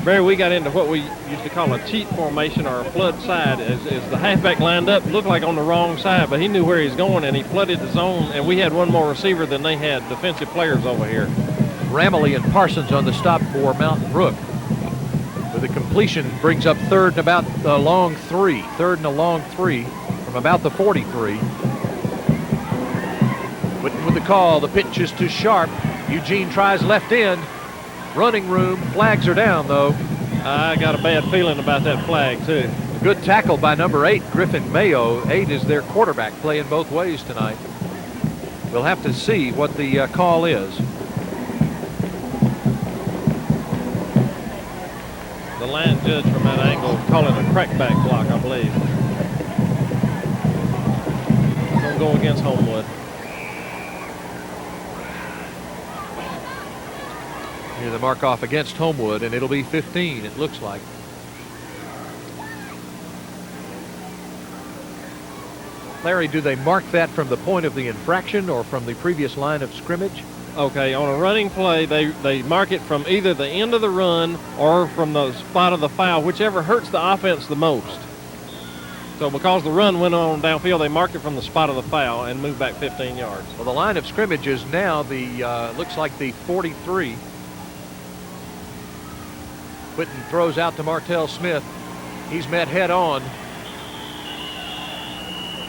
Barry, we got into what we used to call a cheat formation or a flood side. As the halfback lined up, looked like on the wrong side, but he knew where he's going, and he flooded the zone, and we had one more receiver than they had defensive players over here. Ramley and Parsons on the stop for Mountain Brook. With the completion brings up third and about the long three. Third and a long three from about the 43. With the call, the pitch is to Sharp. Eugene tries left end. Running room. Flags are down, though. I got a bad feeling about that flag, too. Good tackle by number 8, Griffin Mayo. 8 is their quarterback, playing both ways tonight. We'll have to see what the call is. The line judge from that angle calling a crackback block, I believe. Don't go against Homewood. Here's the mark off against Homewood, and it'll be 15, it looks like. Larry, do they mark that from the point of the infraction or from the previous line of scrimmage? Okay, on a running play, they mark it from either the end of the run or from the spot of the foul, whichever hurts the offense the most. So because the run went on downfield, they mark it from the spot of the foul and move back 15 yards. Well, the line of scrimmage is now the, looks like the 43. Whitten throws out to Martell Smith. He's met head on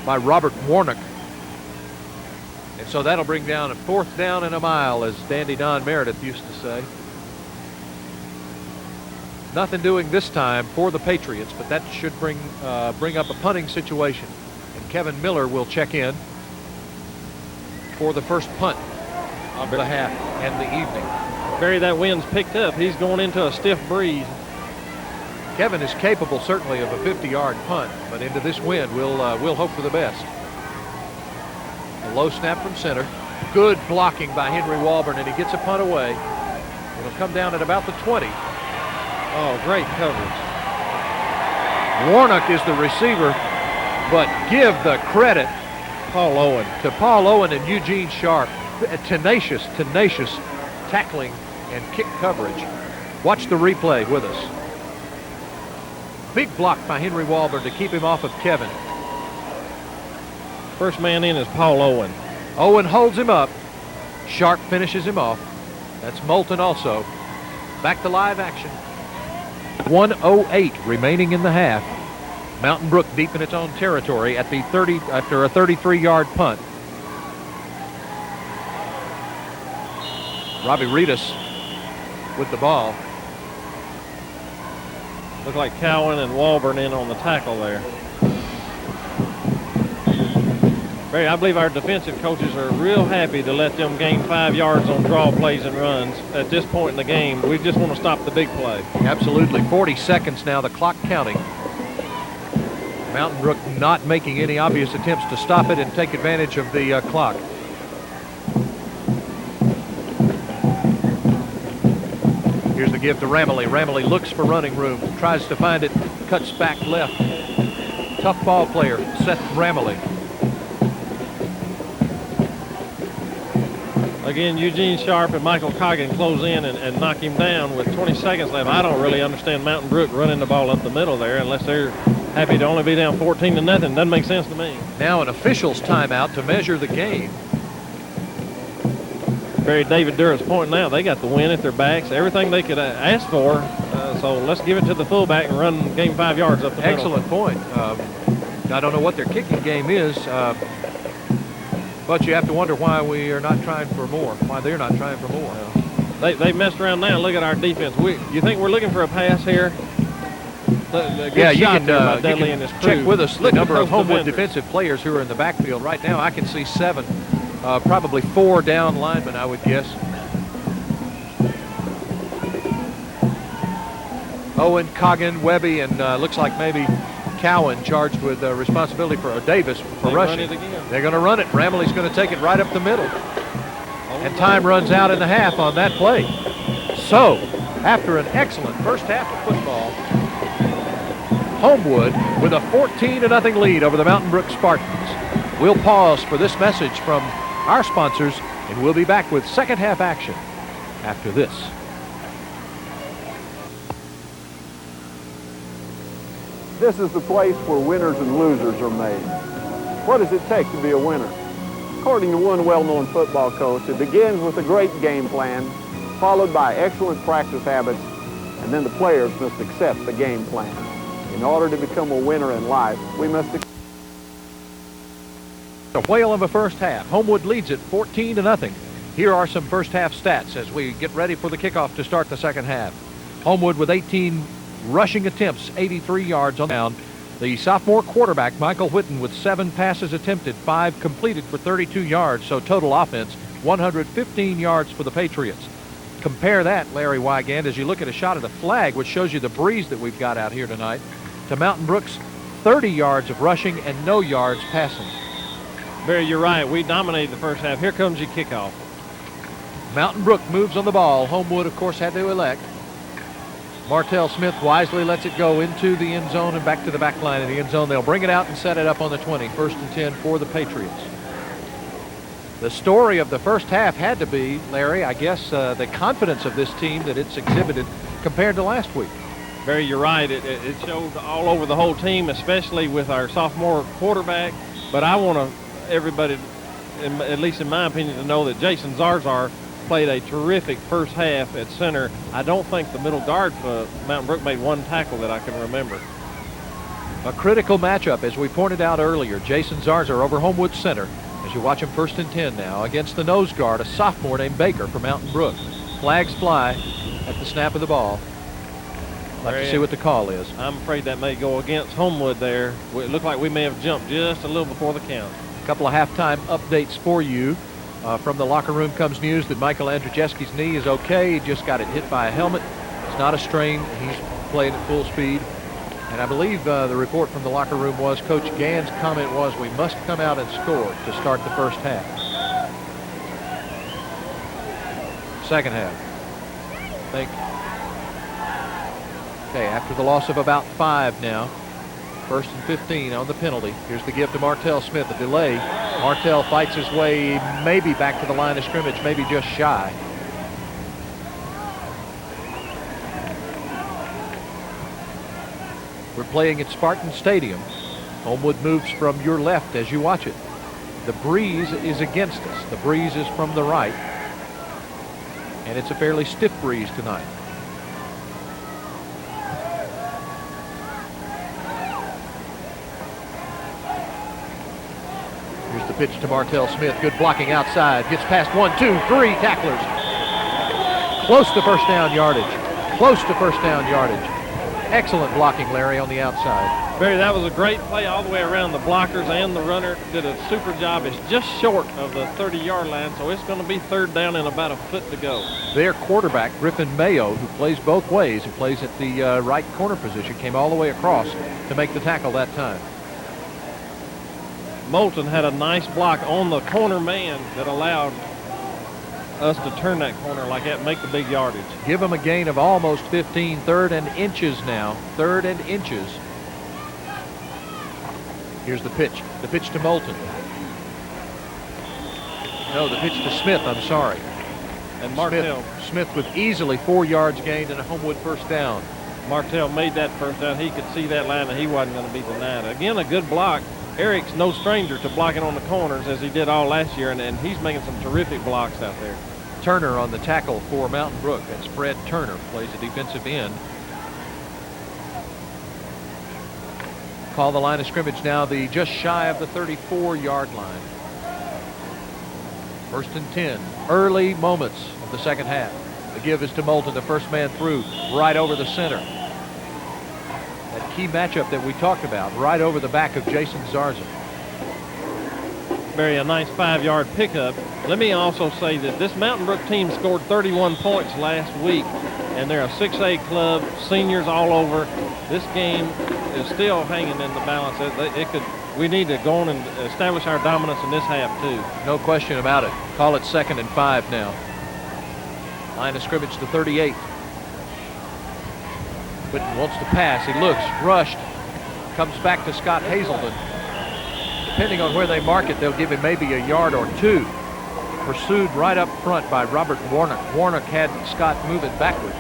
by Robert Warnock. And so that'll bring down a 4th down and a mile, as Dandy Don Meredith used to say. Nothing doing this time for the Patriots, but that should bring up a punting situation. And Kevin Miller will check in for the first punt of the half and the evening. Barry, that wind's picked up. He's going into a stiff breeze. Kevin is capable certainly of a 50-yard punt, but into this wind, we'll hope for the best. A low snap from center. Good blocking by Henry Walburn, and he gets a punt away. It'll come down at about the 20. Oh, great coverage. Warnock is the receiver, but give the credit Paul Owen to Paul Owen and Eugene Sharp. Tenacious tackling and kick coverage. Watch the replay with us. Big block by Henry Walburn to keep him off of Kevin. First man in is Paul Owen. Owen holds him up. Sharp finishes him off. That's Moulton also. Back to live action. 1:08 remaining in the half. Mountain Brook deep in its own territory at the 30 after a 33-yard punt. Robbie Reedus with the ball. Look like Cowan and Walburn in on the tackle there. Barry, I believe our defensive coaches are real happy to let them gain 5 yards on draw plays and runs at this point in the game. We just want to stop the big play. Absolutely. 40 seconds now, the clock counting. Mountain Brook not making any obvious attempts to stop it and take advantage of the clock. Here's the give to Ramley. Ramley looks for running room, tries to find it, cuts back left. Tough ball player, Seth Ramley. Again, Eugene Sharp and Michael Coggin close in and knock him down with 20 seconds left. I don't really understand Mountain Brook running the ball up the middle there unless they're happy to only be down 14-0. Doesn't make sense to me. Now an official's timeout to measure the game. Barry, David Durrett's pointing out they got the win at their backs, everything they could ask for. So let's give it to the fullback and run game 5 yards up the middle. Excellent point. I don't know what their kicking game is, but you have to wonder why we are not trying for more, why they're not trying for more. They messed around now. Look at our defense. You think we're looking for a pass here? Yeah, you can check with us the number of Homewood defenders. defensive players who are in the backfield right now. I can see 7, probably 4 down linemen, I would guess. Owen, Coggin, Webby, and looks like maybe Cowan charged with responsibility for Davis for rushing. Run it again. They're going to run it. Bramley's going to take it right up the middle. And time runs out in the half on that play. So, after an excellent first half of football, Homewood with a 14-0 lead over the Mountain Brook Spartans. We'll pause for this message from our sponsors, and we'll be back with second half action after this. This is the place where winners and losers are made. What does it take to be a winner? According to one well-known football coach, it begins with a great game plan, followed by excellent practice habits, and then the players must accept the game plan. In order to become a winner in life, we must A whale of a first half. Homewood leads it 14-0. Here are some first half stats as we get ready for the kickoff to start the second half. Homewood with 18 rushing attempts, 83 yards on the ground. The sophomore quarterback, Michael Whitten, with 7 passes attempted, 5 completed for 32 yards. So total offense, 115 yards for the Patriots. Compare that, Larry Wygand, as you look at a shot of the flag, which shows you the breeze that we've got out here tonight, to Mountain Brook's 30 yards of rushing and no yards passing. Barry, you're right. We dominated the first half. Here comes your kickoff. Mountain Brook moves on the ball. Homewood, of course, had to elect. Martell Smith wisely lets it go into the end zone and back to the back line of the end zone. They'll bring it out and set it up on the 20. 1st and 10 for the Patriots. The story of the first half had to be, Larry, I guess, the confidence of this team that it's exhibited compared to last week. Barry, you're right. It showed all over the whole team, especially with our sophomore quarterback. But I want everybody, at least in my opinion, to know that Jason Zarzar played a terrific first half at center. I don't think the middle guard for Mountain Brook made one tackle that I can remember. A critical matchup, as we pointed out earlier. Jason Zarzar over Homewood center. As you watch him 1st and 10 now against the nose guard, a sophomore named Baker from Mountain Brook. Flags fly at the snap of the ball. Like to see what the call is. I'm afraid that may go against Homewood there. It looked like we may have jumped just a little before the count. A couple of halftime updates for you. From the locker room comes news that Michael Andrzejewski's knee is okay. He just got it hit by a helmet. It's not a strain. He's playing at full speed. And I believe the report from the locker room was Coach Gann's comment was we must come out and score to start the first half. Second half. Okay, after the loss of about 5 now. 1st and 15 on the penalty. Here's the give to Martell Smith, a delay. Martell fights his way maybe back to the line of scrimmage, maybe just shy. We're playing at Spartan Stadium. Homewood moves from your left as you watch it. The breeze is against us. The breeze is from the right. And it's a fairly stiff breeze tonight. Here's the pitch to Martell Smith. Good blocking outside. Gets past 1, 2, 3 tacklers. Close to first down yardage. Close to first down yardage. Excellent blocking, Larry, on the outside. Barry, that was a great play all the way around. The blockers and the runner did a super job. It's just short of the 30-yard line, so it's going to be 3rd down and about a foot to go. Their quarterback, Griffin Mayo, who plays both ways, who plays at the right corner position, came all the way across to make the tackle that time. Moulton had a nice block on the corner man that allowed us to turn that corner like that and make the big yardage. Give them a gain of almost 15. 3rd and inches now. 3rd and inches. Here's the pitch. The pitch to Moulton. No, the pitch to Smith, I'm sorry. And Martell. Smith with easily 4 yards gained and a Homewood first down. Martell made that first down. He could see that line and he wasn't going to be denied. Again, a good block. Eric's no stranger to blocking on the corners as he did all last year, and he's making some terrific blocks out there. Turner on the tackle for Mountain Brook. That's Fred Turner, plays a defensive end. Call the line of scrimmage now, the just shy of the 34-yard line. 1st and 10. Early moments of the second half. The give is to Moulton, the first man through, right over the center. That key matchup that we talked about, right over the back of Jason Zarzar. Barry, a nice 5-yard pickup. Let me also say that this Mountain Brook team scored 31 points last week, and they're a 6A club, seniors all over. This game is still hanging in the balance. We need to go on and establish our dominance in this half too. No question about it. Call it 2nd and 5 now. Line of scrimmage to 38. Whitten wants to pass. He looks, rushed. Comes back to Scott Hazelden. Depending on where they mark it, they'll give him maybe a yard or two. Pursued right up front by Robert Warnock. Warnock had Scott moving backwards,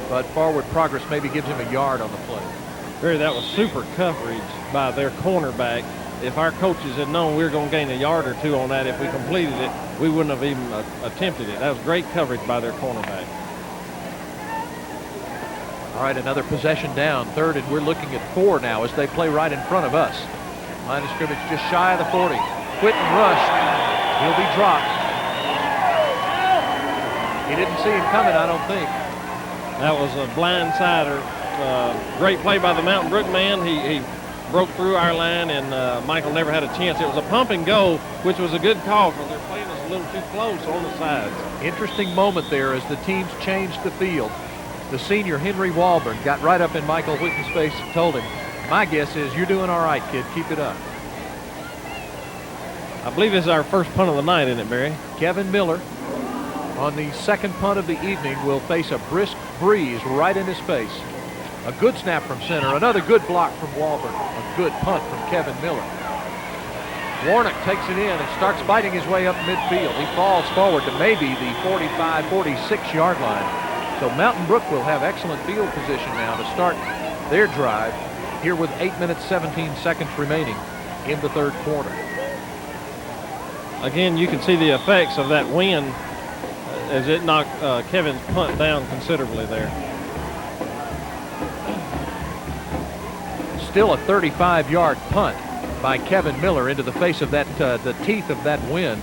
but forward progress maybe gives him a yard on the play. Barry, that was super coverage by their cornerback. If our coaches had known we were going to gain a yard or two on that, if we completed it, we wouldn't have even attempted it. That was great coverage by their cornerback. All right, another possession down, 3rd, and we're looking at 4 now as they play right in front of us. Line of scrimmage just shy of the 40. Whitten rushed. He'll be dropped. He didn't see him coming, I don't think. That was a blindsider. Great play by the Mountain Brook man. He broke through our line, and Michael never had a chance. It was a pump and go, which was a good call because they're playing us a little too close on the sides. Interesting moment there as the teams changed the field. The senior, Henry Walburn, got right up in Michael Whitten's face and told him, "My guess is you're doing all right, kid. Keep it up." I believe this is our first punt of the night, isn't it, Barry? Kevin Miller, on the 2nd punt of the evening, will face a brisk breeze right in his face. A good snap from center. Another good block from Walburn. A good punt from Kevin Miller. Warnock takes it in and starts biting his way up midfield. He falls forward to maybe the 45, 46-yard line. So Mountain Brook will have excellent field position now to start their drive here with 8 minutes, 17 seconds remaining in the 3rd quarter. Again, you can see the effects of that wind as it knocked Kevin's punt down considerably there. Still a 35-yard punt by Kevin Miller into the face of that, the teeth of that wind.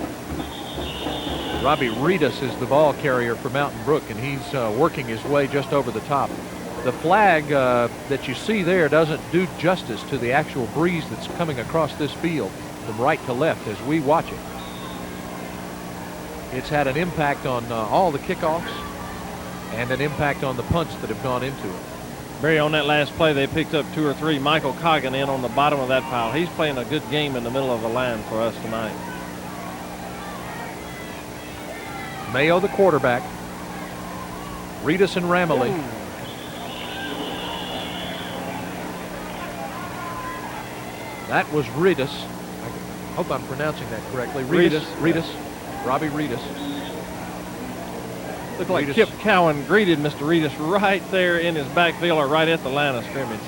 Robbie Reedus is the ball carrier for Mountain Brook, and he's working his way just over the top. The flag that you see there doesn't do justice to the actual breeze that's coming across this field from right to left as we watch it. It's had an impact on all the kickoffs and an impact on the punts that have gone into it. Barry, on that last play, they picked up 2 or 3. Michael Coggin in on the bottom of that pile. He's playing a good game in the middle of the line for us tonight. Mayo, the quarterback. Reedus and Ramley. That was Reedus. I hope I'm pronouncing that correctly. Reedus. Robbie Reedus. Looked like Kip Cowan greeted Mr. Reedus right there in his backfield or right at the line of scrimmage.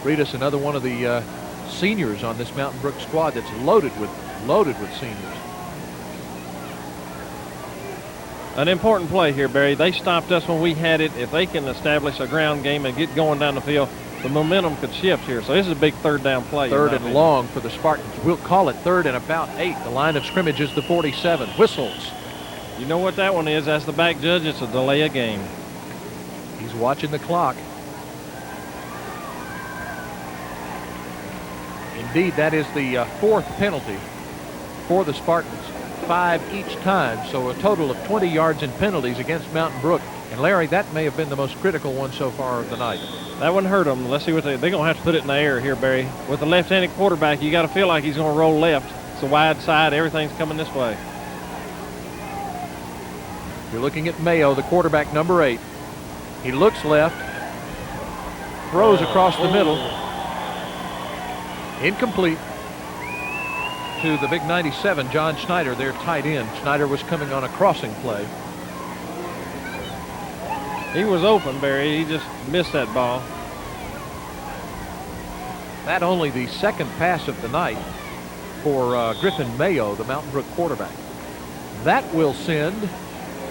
Reedus, another one of the seniors on this Mountain Brook squad that's loaded with seniors. An important play here, Barry. They stopped us when we had it. If they can establish a ground game and get going down the field, the momentum could shift here. So this is a big 3rd down play. 3rd and long for the Spartans. We'll call it 3rd and about 8. The line of scrimmage is the 47. Whistles. You know what that one is? That's the back judge. It's a delay of game. He's watching the clock. Indeed, that is the 4th penalty for the Spartans. 5 each time, so a total of 20 yards in penalties against Mountain Brook. And Larry, that may have been the most critical one so far of the night. That wouldn't hurt them. Let's see what they're going to have to put it in the air here, Barry. With the left-handed quarterback, you got to feel like he's going to roll left. It's a wide side. Everything's coming this way. You're looking at Mayo, the quarterback, number 8. He looks left, throws across the middle. Incomplete to the big 97, John Schneider, their tight end. Schneider was coming on a crossing play. He was open, Barry. He just missed that ball. That only the 2nd pass of the night for Griffin Mayo, the Mountain Brook quarterback. That will send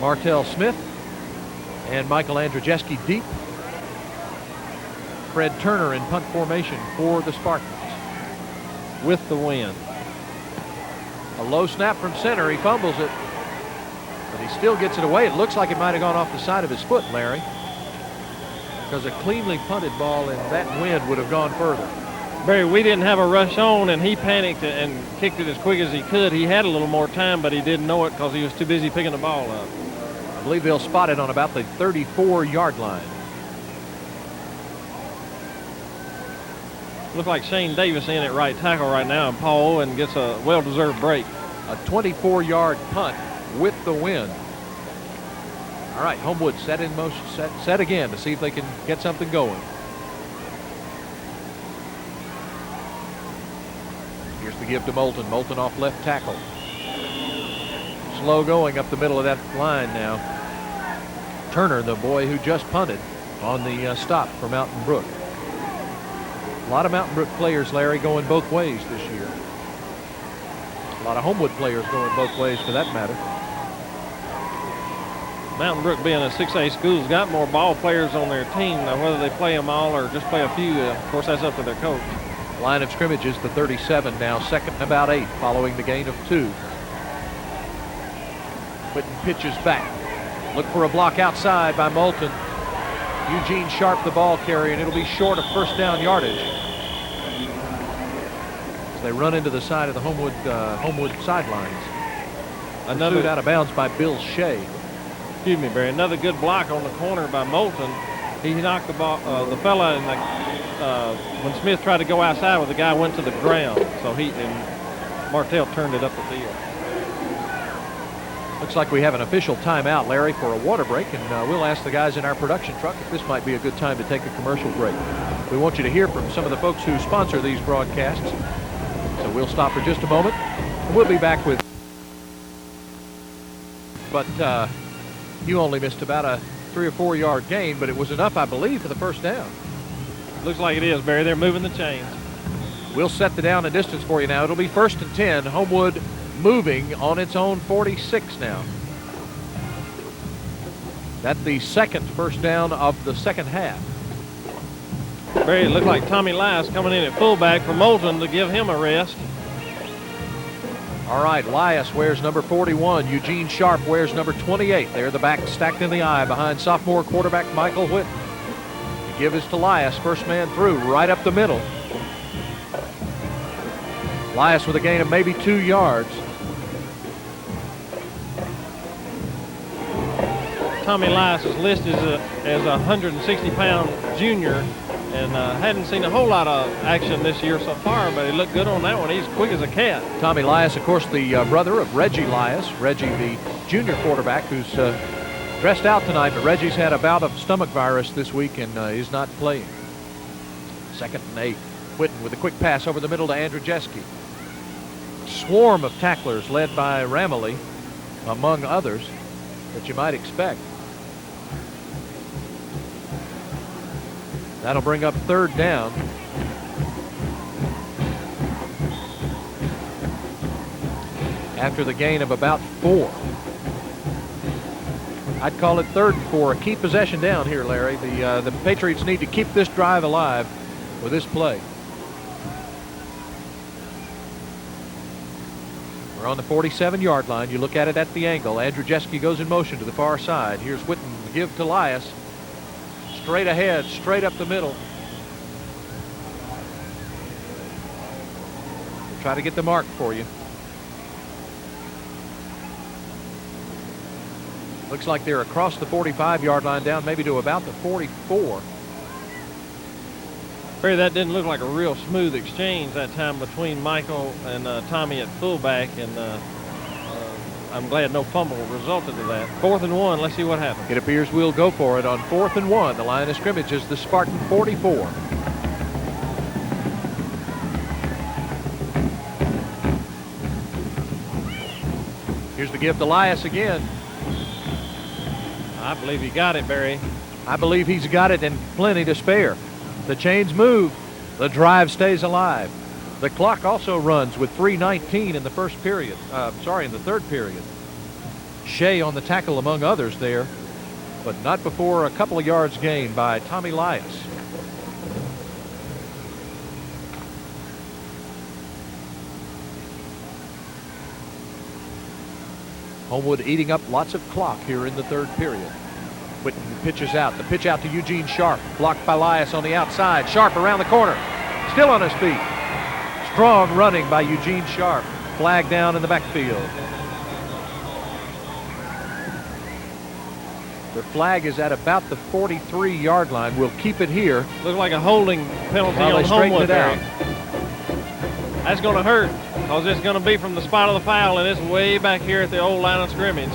Martell Smith and Michael Andrzejewski deep. Fred Turner in punt formation for the Spartans. With the win. A low snap from center. He fumbles it, but he still gets it away. It looks like it might have gone off the side of his foot, Larry, because a cleanly punted ball in that wind would have gone further. Barry, we didn't have a rush on, and he panicked and kicked it as quick as he could. He had a little more time, but he didn't know it because he was too busy picking the ball up. I believe they'll spot it on about the 34-yard line. Look like Shane Davis in at right tackle right now, and Paul Owen gets a well-deserved break. A 24-yard punt with the win. All right, Homewood set in motion, set again to see if they can get something going. Here's the give to Moulton. Moulton off left tackle. Slow going up the middle of that line now. Turner, the boy who just punted, on the stop for Mtn Brook. A lot of Mtn Brook players, Larry, going both ways this year. A lot of Homewood players going both ways for that matter. Mtn Brook, being a 6A school, has got more ball players on their team. Now, whether they play them all or just play a few, of course, that's up to their coach. Line of scrimmage is the 37 now, second and about 8, following the gain of 2. Whitten pitches back. Look for a block outside by Moulton. Eugene Sharp, the ball carrier, and it'll be short of first down yardage. As they run into the side of the Homewood sidelines. Pursued out of bounds by Bill Shea. Excuse me, Barry. Another good block on the corner by Moulton. He knocked the ball, the fella in the, when Smith tried to go outside, the guy went to the ground. So Martell turned it up the field. Looks like we have an official timeout, Larry, for a water break, and we'll ask the guys in our production truck if this might be a good time to take a commercial break. We want you to hear from some of the folks who sponsor these broadcasts. So we'll stop for just a moment, and we'll be back with. But you only missed about a 3 or 4 yard gain, but it was enough, I believe, for the first down. Looks like it is, Barry. They're moving the chains. We'll set the down and distance for you now. It'll be 1st and 10. Homewood moving on its own 46 now. That's the second first down of the second half. Barry, it looked like Tommy Lias coming in at fullback for Moulton to give him a rest. All right, Lias wears number 41. Eugene Sharp wears number 28. They're the back stacked in the eye behind sophomore quarterback Michael Whitten. The give is to Lias, first man through, right up the middle. Lias with a gain of maybe 2 yards. Tommy Lias is listed as a 160-pound junior, and hadn't seen a whole lot of action this year so far, but he looked good on that one. He's quick as a cat. Tommy Lias, of course, the brother of Reggie Lias. Reggie, the junior quarterback, who's dressed out tonight, but Reggie's had a bout of stomach virus this week and is not playing. 2nd and 8. Whitten with a quick pass over the middle to Andrzejewski. Swarm of tacklers led by Ramley, among others, that you might expect. That'll bring up 3rd down. After the gain of about 4. I'd call it 3rd and 4. A key possession down here, Larry. The Patriots need to keep this drive alive with this play. We're on the 47-yard line. You look at it at the angle. Andrzejewski goes in motion to the far side. Here's Whitten, give to Lias. Straight ahead, straight up the middle. We'll try to get the mark for you. Looks like they're across the 45-yard line down maybe to about the 44. Barry, that didn't look like a real smooth exchange that time between Michael and Tommy at fullback, and I'm glad no fumble resulted to that. 4th and 1, let's see what happens. It appears we'll go for it on 4th and 1. The line of scrimmage is the Spartan 44. Here's the give to Lias again. I believe he got it, Barry. I believe he's got it and plenty to spare. The chains move. The drive stays alive. The clock also runs with 3:19 in the first period. In the 3rd period. Shea on the tackle among others there, but not before a couple of yards gained by Tommy Lias. Homewood eating up lots of clock here in the 3rd period. Whitten pitches out. The pitch out to Eugene Sharp. Blocked by Lias on the outside. Sharp around the corner. Still on his feet. Strong running by Eugene Sharp. Flag down in the backfield. The flag is at about the 43-yard line. We'll keep it here. Looks like a holding penalty While on they straighten Homewood it out. there. That's going to hurt because it's going to be from the spot of the foul, and it's way back here at the old line of scrimmage.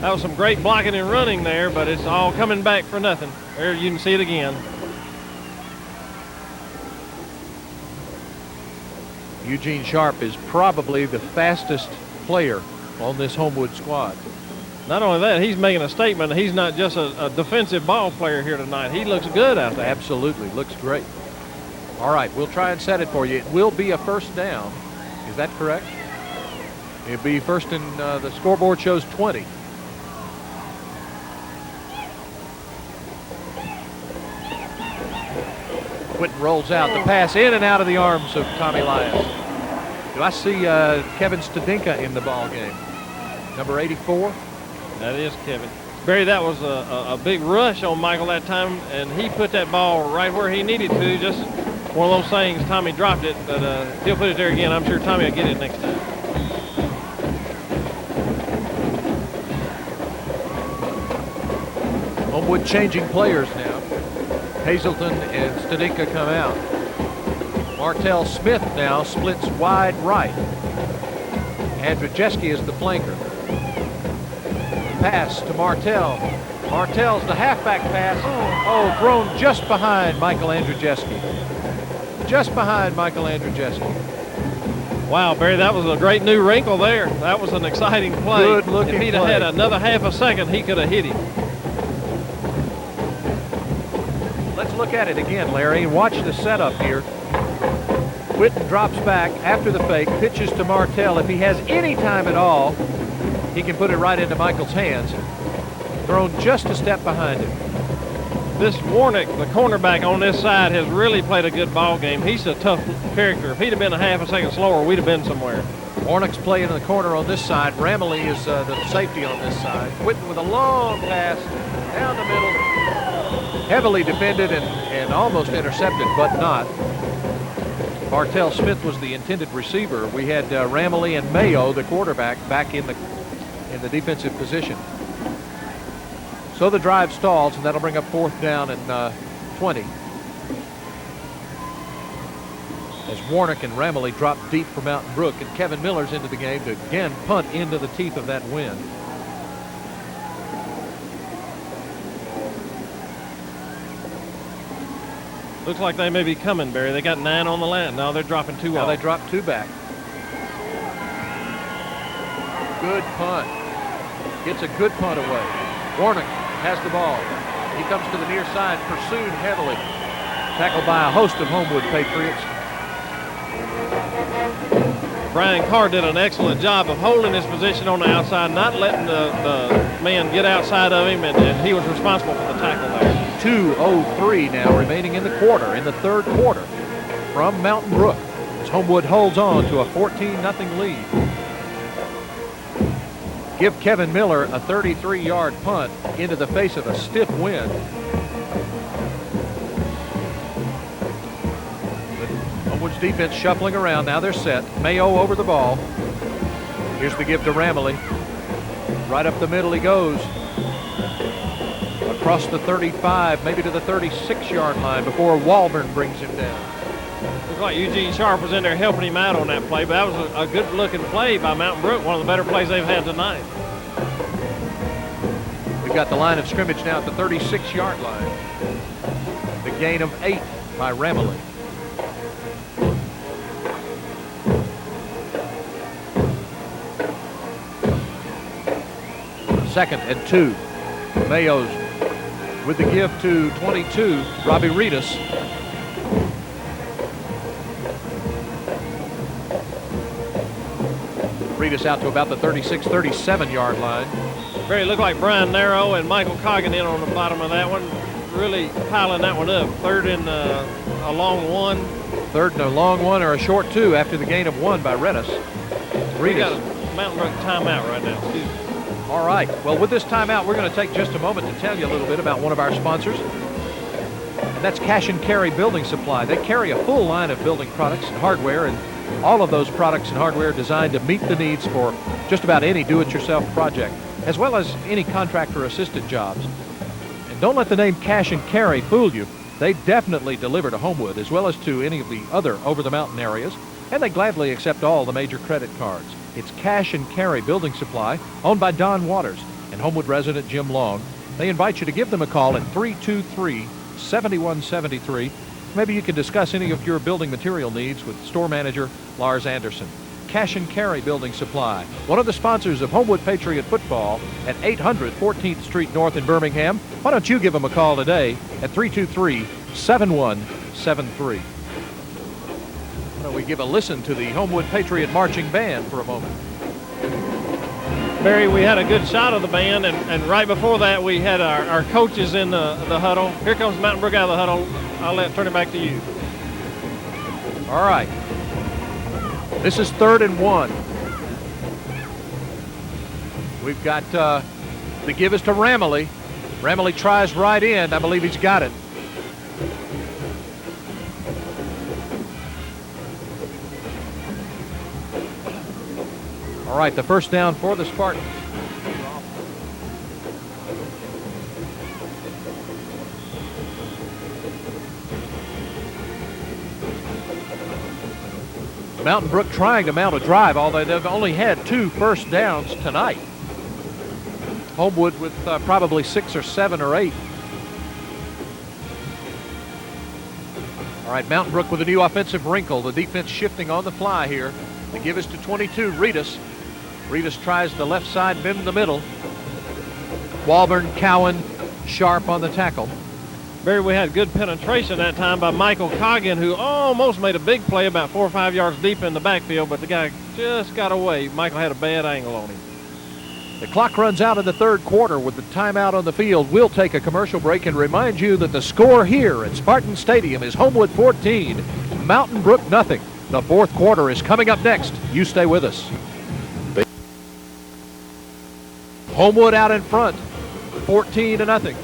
That was some great blocking and running there, but it's all coming back for nothing. There, you can see it again. Eugene Sharp is probably the fastest player on this Homewood squad. Not only that, he's making a statement. He's not just a defensive ball player here tonight. He looks good out there. Absolutely, looks great. All right, we'll try and set it for you. It will be a first down. Is that correct? It'll be first and the scoreboard shows 20. Quinton rolls out the pass in and out of the arms of Tommy Lyons. Do I see Kevin Stadinka in the ball game? Number 84. That is Kevin. Barry, that was a big rush on Michael that time, and he put that ball right where he needed to. Just one of those things. Tommy dropped it, but he'll put it there again. I'm sure Tommy will get it next time. Homewood changing players now. Hazelton and Stadinka come out. Martell Smith now splits wide right. Andrzejewski is the flanker. Pass to Martell. Martell's the halfback pass. Oh, thrown just behind Michael Andrzejewski. Just behind Michael Andrzejewski. Wow, Barry, that was a great new wrinkle there. That was an exciting play. Good looking If he'd have play. had another half a second, he could have hit him. Let's look at it again, Larry, and watch the setup here. Quinton drops back after the fake, pitches to Martell. If he has any time at all, he can put it right into Michael's hands. Thrown just a step behind him. This Warnick, the cornerback on this side, has really played a good ball game. He's a tough character. If he'd have been a half a second slower, we'd have been somewhere. Warnick's playing in the corner on this side. Ramley is the safety on this side. Quinton with a long pass down the middle. Heavily defended and almost intercepted, but not. Martell Smith was the intended receiver. We had Ramley and Mayo, the quarterback, back in the defensive position. So the drive stalls, and that'll bring up fourth down and 20. As Warnick and Ramley drop deep for Mountain Brook, and Kevin Miller's into the game to again punt into the teeth of that wind. Looks like they may be coming, Barry. They got 9 on the line. Now they're dropping 2 Now off. they drop 2 back. Good punt. Gets a good punt away. Warnick has the ball. He comes to the near side, pursued heavily. Tackled by a host of Homewood Patriots. Brian Carr did an excellent job of holding his position on the outside, not letting the man get outside of him, and he was responsible for the tackle there. 2:03 now remaining in the quarter, in the third quarter from Mountain Brook, as Homewood holds on to a 14-0 lead. Give Kevin Miller a 33-yard punt into the face of a stiff wind. Homewood's defense shuffling around. Now they're set. Mayo over the ball. Here's the give to Ramley. Right up the middle he goes. Across the 35, maybe to the 36-yard line before Walburn brings him down. Looks like Eugene Sharp was in there helping him out on that play, but that was a good-looking play by Mountain Brook, one of the better plays they've had tonight. We've got the line of scrimmage now at the 36-yard line. The gain of 8 by Ramley. Second and 2. Mayo's with the give to 22, Robbie Reedus. Reedus out to about the 36, 37-yard line. Very looked like Brian Narrow and Michael Coggin in on the bottom of that one, really piling that one up. Third and a long 1. Third and a long 1 or a short 2 after the gain of 1 by Reedus. We got a Mountain Brook timeout right now. Excuse me. All right. Well, with this timeout, we're going to take just a moment to tell you a little bit about one of our sponsors. And that's Cash and Carry Building Supply. They carry a full line of building products and hardware, and All of those products and hardware designed to meet the needs for just about any do-it-yourself project, as well as any contractor-assisted jobs. And don't let the name Cash and Carry fool you. They definitely deliver to Homewood as well as to any of the other over-the-mountain areas, and they gladly accept all the major credit cards. It's Cash and Carry Building Supply, owned by Don Waters and Homewood resident Jim Long. They invite you to give them a call at 323-7173. Maybe you can discuss any of your building material needs with store manager Lars Anderson. Cash and Carry Building Supply, one of the sponsors of Homewood Patriot Football at 800 14th Street North in Birmingham. Why don't you give them a call today at 323-7173. Why don't we give a listen to the Homewood Patriot Marching Band for a moment. Barry, we had a good shot of the band, and right before that we had our coaches in the huddle. Here comes Mountain Brook out of the huddle. I'll turn it back to you. All right. This is 3rd and 1. We've got the give is to Ramley. Ramley tries right in. I believe he's got it. All right, the first down for the Spartans. Mountain Brook trying to mount a drive, although they've only had 2 first downs tonight. Homewood with probably 6 or 7 or 8. All right, Mountain Brook with a new offensive wrinkle. The defense shifting on the fly here. The give is to 22, Reedus. Reedus tries the left side, bend in the middle. Walburn, Cowan, Sharp on the tackle. Barry, we had good penetration that time by Michael Coggin, who almost made a big play about 4 or 5 yards deep in the backfield, but the guy just got away. Michael had a bad angle on him. The clock runs out in the 3rd quarter with the timeout on the field. We'll take a commercial break and remind you that the score here at Spartan Stadium is Homewood 14, Mountain Brook nothing. The 4th quarter is coming up next. You stay with us. Homewood out in front, 14-0.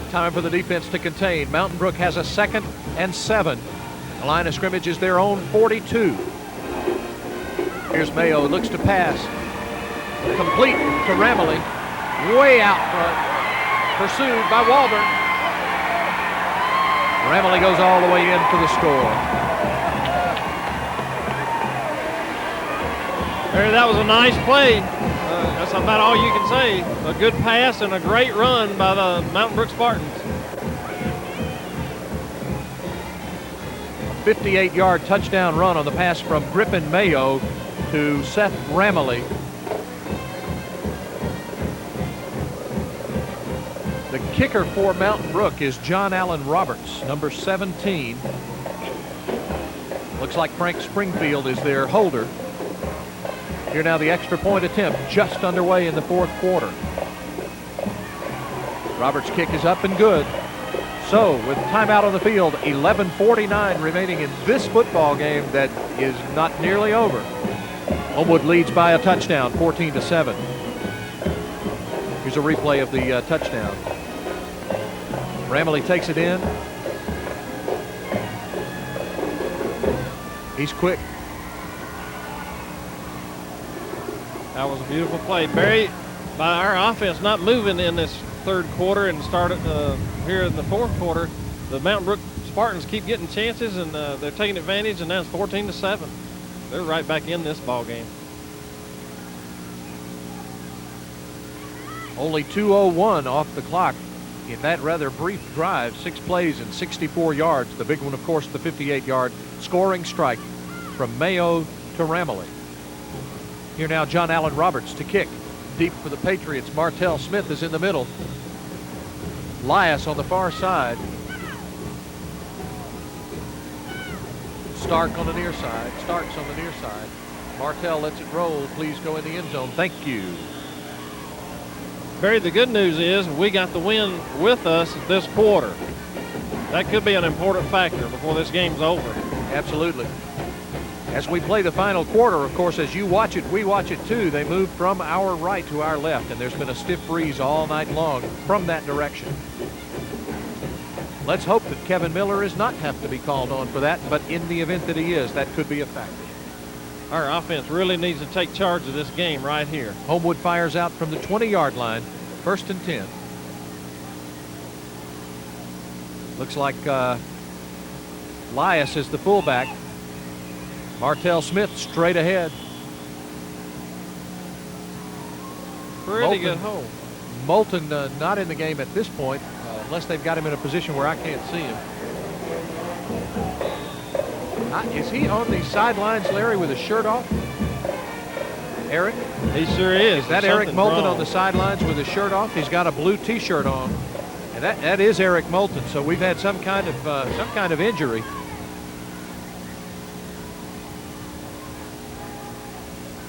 Time for the defense to contain. Mountain Brook has a 2nd and 7. The line of scrimmage is their own 42. Here's Mayo, looks to pass. Complete to Ramley. Way out front. Pursued by Walburn. Ramley goes all the way in for the score. Barry, that was a nice play. That's about all you can say. A good pass and a great run by the Mountain Brook Spartans. A 58-yard touchdown run on the pass from Griffin Mayo to Seth Ramley. The kicker for Mountain Brook is John Allen Roberts, number 17. Looks like Frank Springfield is their holder. Here now the extra point attempt just underway in the 4th quarter. Roberts' kick is up and good. So with timeout on the field, 11:49 remaining in this football game that is not nearly over. Homewood leads by a touchdown, 14-7. Here's a replay of the touchdown. Ramley takes it in. He's quick. That was a beautiful play. Barry, by our offense not moving in this 3rd quarter and started here in the 4th quarter, the Mountain Brook Spartans keep getting chances, and they're taking advantage, and now it's 14-7. They're right back in this ball game. Only 2:01 off the clock in that rather brief drive. 6 plays and 64 yards. The big one, of course, the 58-yard scoring strike from Mayo to Ramley. Here now, John Allen Roberts to kick. Deep for the Patriots. Martell Smith is in the middle. Lias on the far side. Starks on the near side. Martell lets it roll. Please go in the end zone. Thank you. Barry, the good news is we got the win with us this quarter. That could be an important factor before this game's over. Absolutely. As we play the final quarter, of course, as you watch it, we watch it too. They move from our right to our left, and there's been a stiff breeze all night long from that direction. Let's hope that Kevin Miller is not have to be called on for that, but in the event that he is, that could be a factor. Our offense really needs to take charge of this game right here. Homewood fires out from the 20-yard line, 1st and 10. Looks like Lias is the fullback. Martell Smith straight ahead. Pretty good hole. Moulton not in the game at this point, unless they've got him in a position where I can't see him. Is he on the sidelines, Larry, with his shirt off? Eric? He sure is. Is that Eric Moulton on the sidelines with his shirt off? He's got a blue T-shirt on, and that is Eric Moulton. So we've had some kind of injury.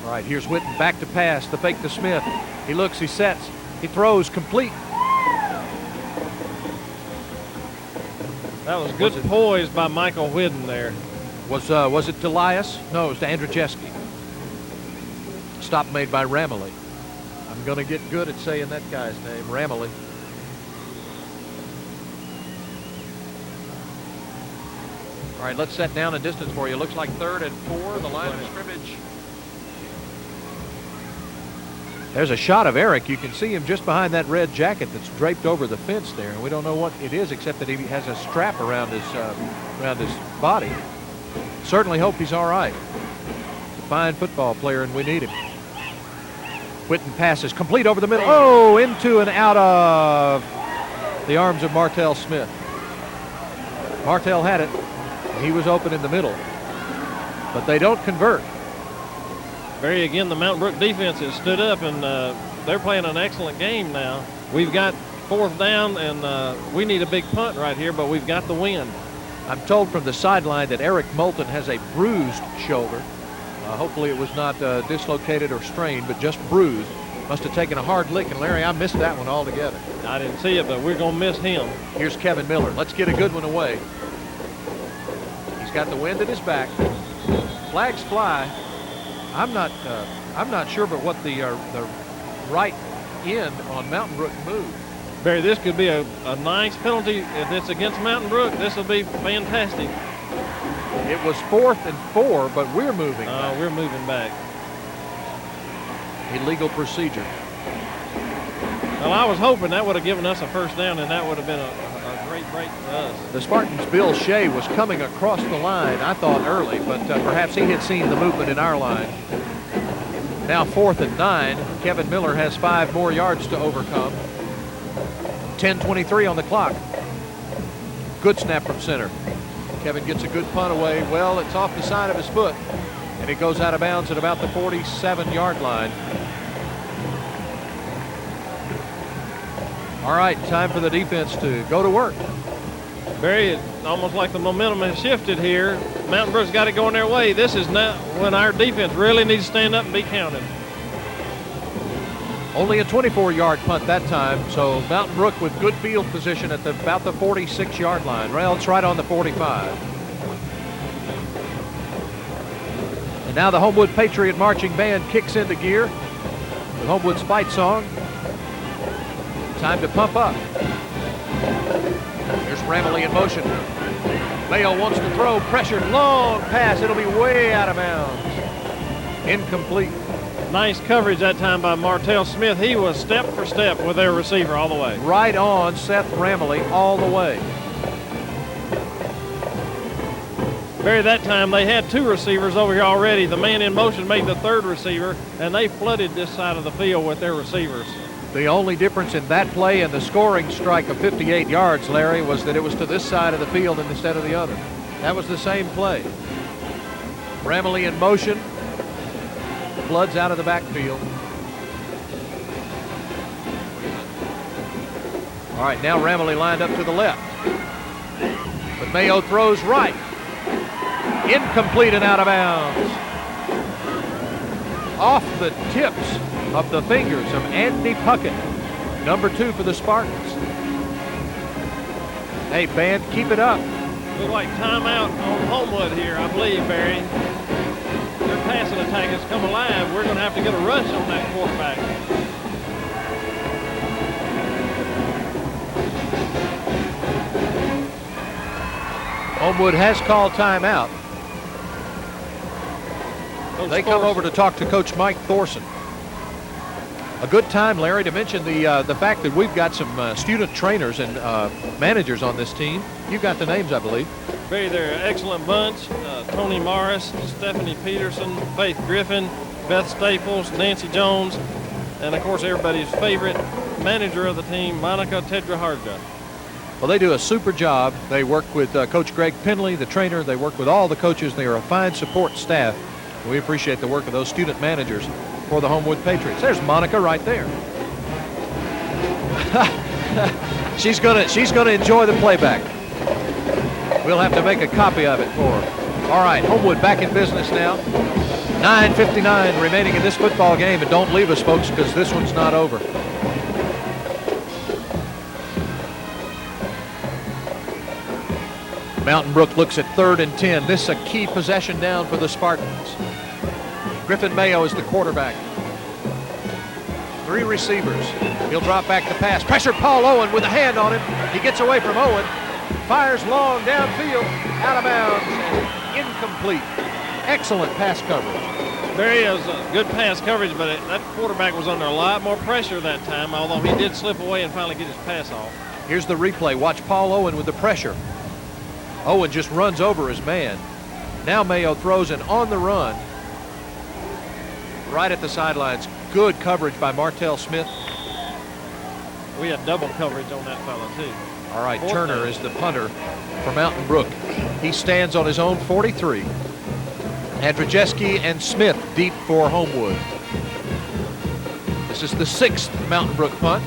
All right, here's Witten back to pass. The fake to Smith. He looks. He sets. He throws. Complete. That was good poise by Michael Whidden there. Was it to Lias? No, it was to Andrzejewski. Stop made by Ramley. I'm going to get good at saying that guy's name, Ramley. All right, let's set down a distance for you. Looks like 3rd and 4, the line of scrimmage. There's a shot of Eric. You can see him just behind that red jacket that's draped over the fence there. And we don't know what it is except that he has a strap around his body. Certainly hope he's all right. He's a fine football player, and we need him. Witten passes complete over the middle. Oh, into and out of the arms of Martell Smith. Martell had it. He was open in the middle, but they don't convert. Barry, again, the Mtn Brook defense has stood up, and they're playing an excellent game now. We've got 4th down, and we need a big punt right here, but we've got the win. I'm told from the sideline that Eric Moulton has a bruised shoulder. Hopefully it was not dislocated or strained, but just bruised. Must have taken a hard lick, and Larry, I missed that one altogether. I didn't see it, but we're going to miss him. Here's Kevin Miller. Let's get a good one away. He's got the wind at his back. Flags fly. I'm not sure, but what the right end on Mtn Brook moved. Barry, this could be a nice penalty. If it's against Mtn Brook, this will be fantastic. It was 4th and 4, but we're moving back. We're moving back. Illegal procedure. Well, I was hoping that would have given us a 1st down, and that would have been a great break for us. The Spartans' Bill Shea was coming across the line, I thought, early, but perhaps he had seen the movement in our line. Now 4th and 9. Kevin Miller has 5 more yards to overcome. 10:23 on the clock. Good snap from center. Kevin gets a good punt away. Well, it's off the side of his foot, and it goes out of bounds at about the 47-yard line. All right, time for the defense to go to work. Barry, it's almost like the momentum has shifted here. Mtn Brook's got it going their way. This is not when our defense really needs to stand up and be counted. Only a 24-yard punt that time, so Mtn Brook with good field position at about the 46-yard line. Well, it's right on the 45. And now the Homewood Patriot Marching Band kicks into gear with Homewood's fight song. Time to pump up. Here's Ramley in motion. Mayo wants to throw, pressured, long pass. It'll be way out of bounds. Incomplete. Nice coverage that time by Martell Smith. He was step for step with their receiver all the way. Right on Seth Ramley all the way. Barry, that time they had 2 receivers over here already. The man in motion made the 3rd receiver, and they flooded this side of the field with their receivers. The only difference in that play and the scoring strike of 58 yards, Larry, was that it was to this side of the field instead of the other. That was the same play. Ramley in motion. Floods out of the backfield. All right, now Ramley lined up to the left. But Mayo throws right. Incomplete and out of bounds. Off the tips of the fingers of Andy Puckett, number 2 for the Spartans. Hey, band, keep it up. Look like timeout on Homewood here, I believe, Barry. Their passing attack has come alive. We're going to have to get a rush on that quarterback. Homewood has called timeout. They come over to talk to Coach Mike Thorson. A good time, Larry, to mention the fact that we've got some student trainers and managers on this team. You got the names, I believe. Barry, they're an excellent bunch. Tony Morris, Stephanie Peterson, Faith Griffin, Beth Staples, Nancy Jones, and of course everybody's favorite manager of the team, Monica Tedraharja. Well, they do a super job. They work with Coach Greg Penley, the trainer. They work with all the coaches. They are a fine support staff. We appreciate the work of those student managers for the Homewood Patriots. There's Monica right there. she's gonna enjoy the playback. We'll have to make a copy of it for her. All right, Homewood back in business now. 9:59 remaining in this football game, and don't leave us, folks, because this one's not over. Mountain Brook looks at 3rd and 10. This is a key possession down for the Spartans. Griffin Mayo is the quarterback. 3 receivers. He'll drop back the pass. Pressure Paul Owen with a hand on him. He gets away from Owen. Fires long downfield. Out of bounds and incomplete. Excellent pass coverage. Barry has good pass coverage, but that quarterback was under a lot more pressure that time, although he did slip away and finally get his pass off. Here's the replay. Watch Paul Owen with the pressure. Owen just runs over his man. Now Mayo throws an on the run. Right at the sidelines. Good coverage by Martell Smith. We had double coverage on that fella, too. All right, Turner is the punter for Mountain Brook. He stands on his own 43. Andrzejewski and Smith deep for Homewood. This is the 6th Mountain Brook punt.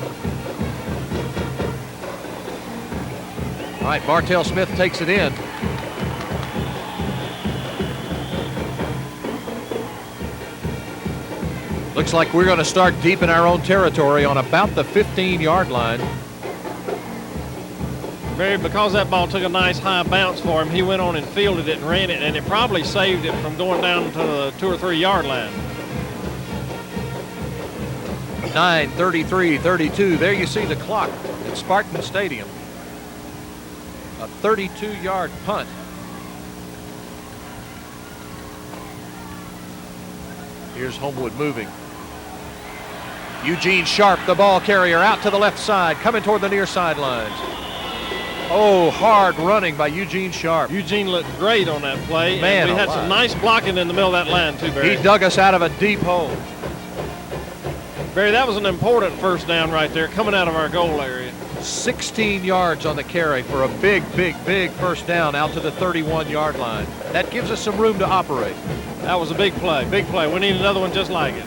All right, Martell Smith takes it in. Looks like we're going to start deep in our own territory on about the 15-yard line. Barry, because that ball took a nice high bounce for him, he went on and fielded it and ran it, and it probably saved it from going down to the 2 or 3 yard line. 9:33-32. There you see the clock at Spartan Stadium. A 32-yard punt. Here's Homewood moving. Eugene Sharp, the ball carrier, out to the left side, coming toward the near sidelines. Oh, hard running by Eugene Sharp. Eugene looked great on that play. Man, and we had some nice blocking in the middle of that line, too, Barry. He dug us out of a deep hole. Barry, that was an important first down right there, coming out of our goal area. 16 yards on the carry for a big first down out to the 31-yard line. That gives us some room to operate. That was a big play, big play. We need another one just like it.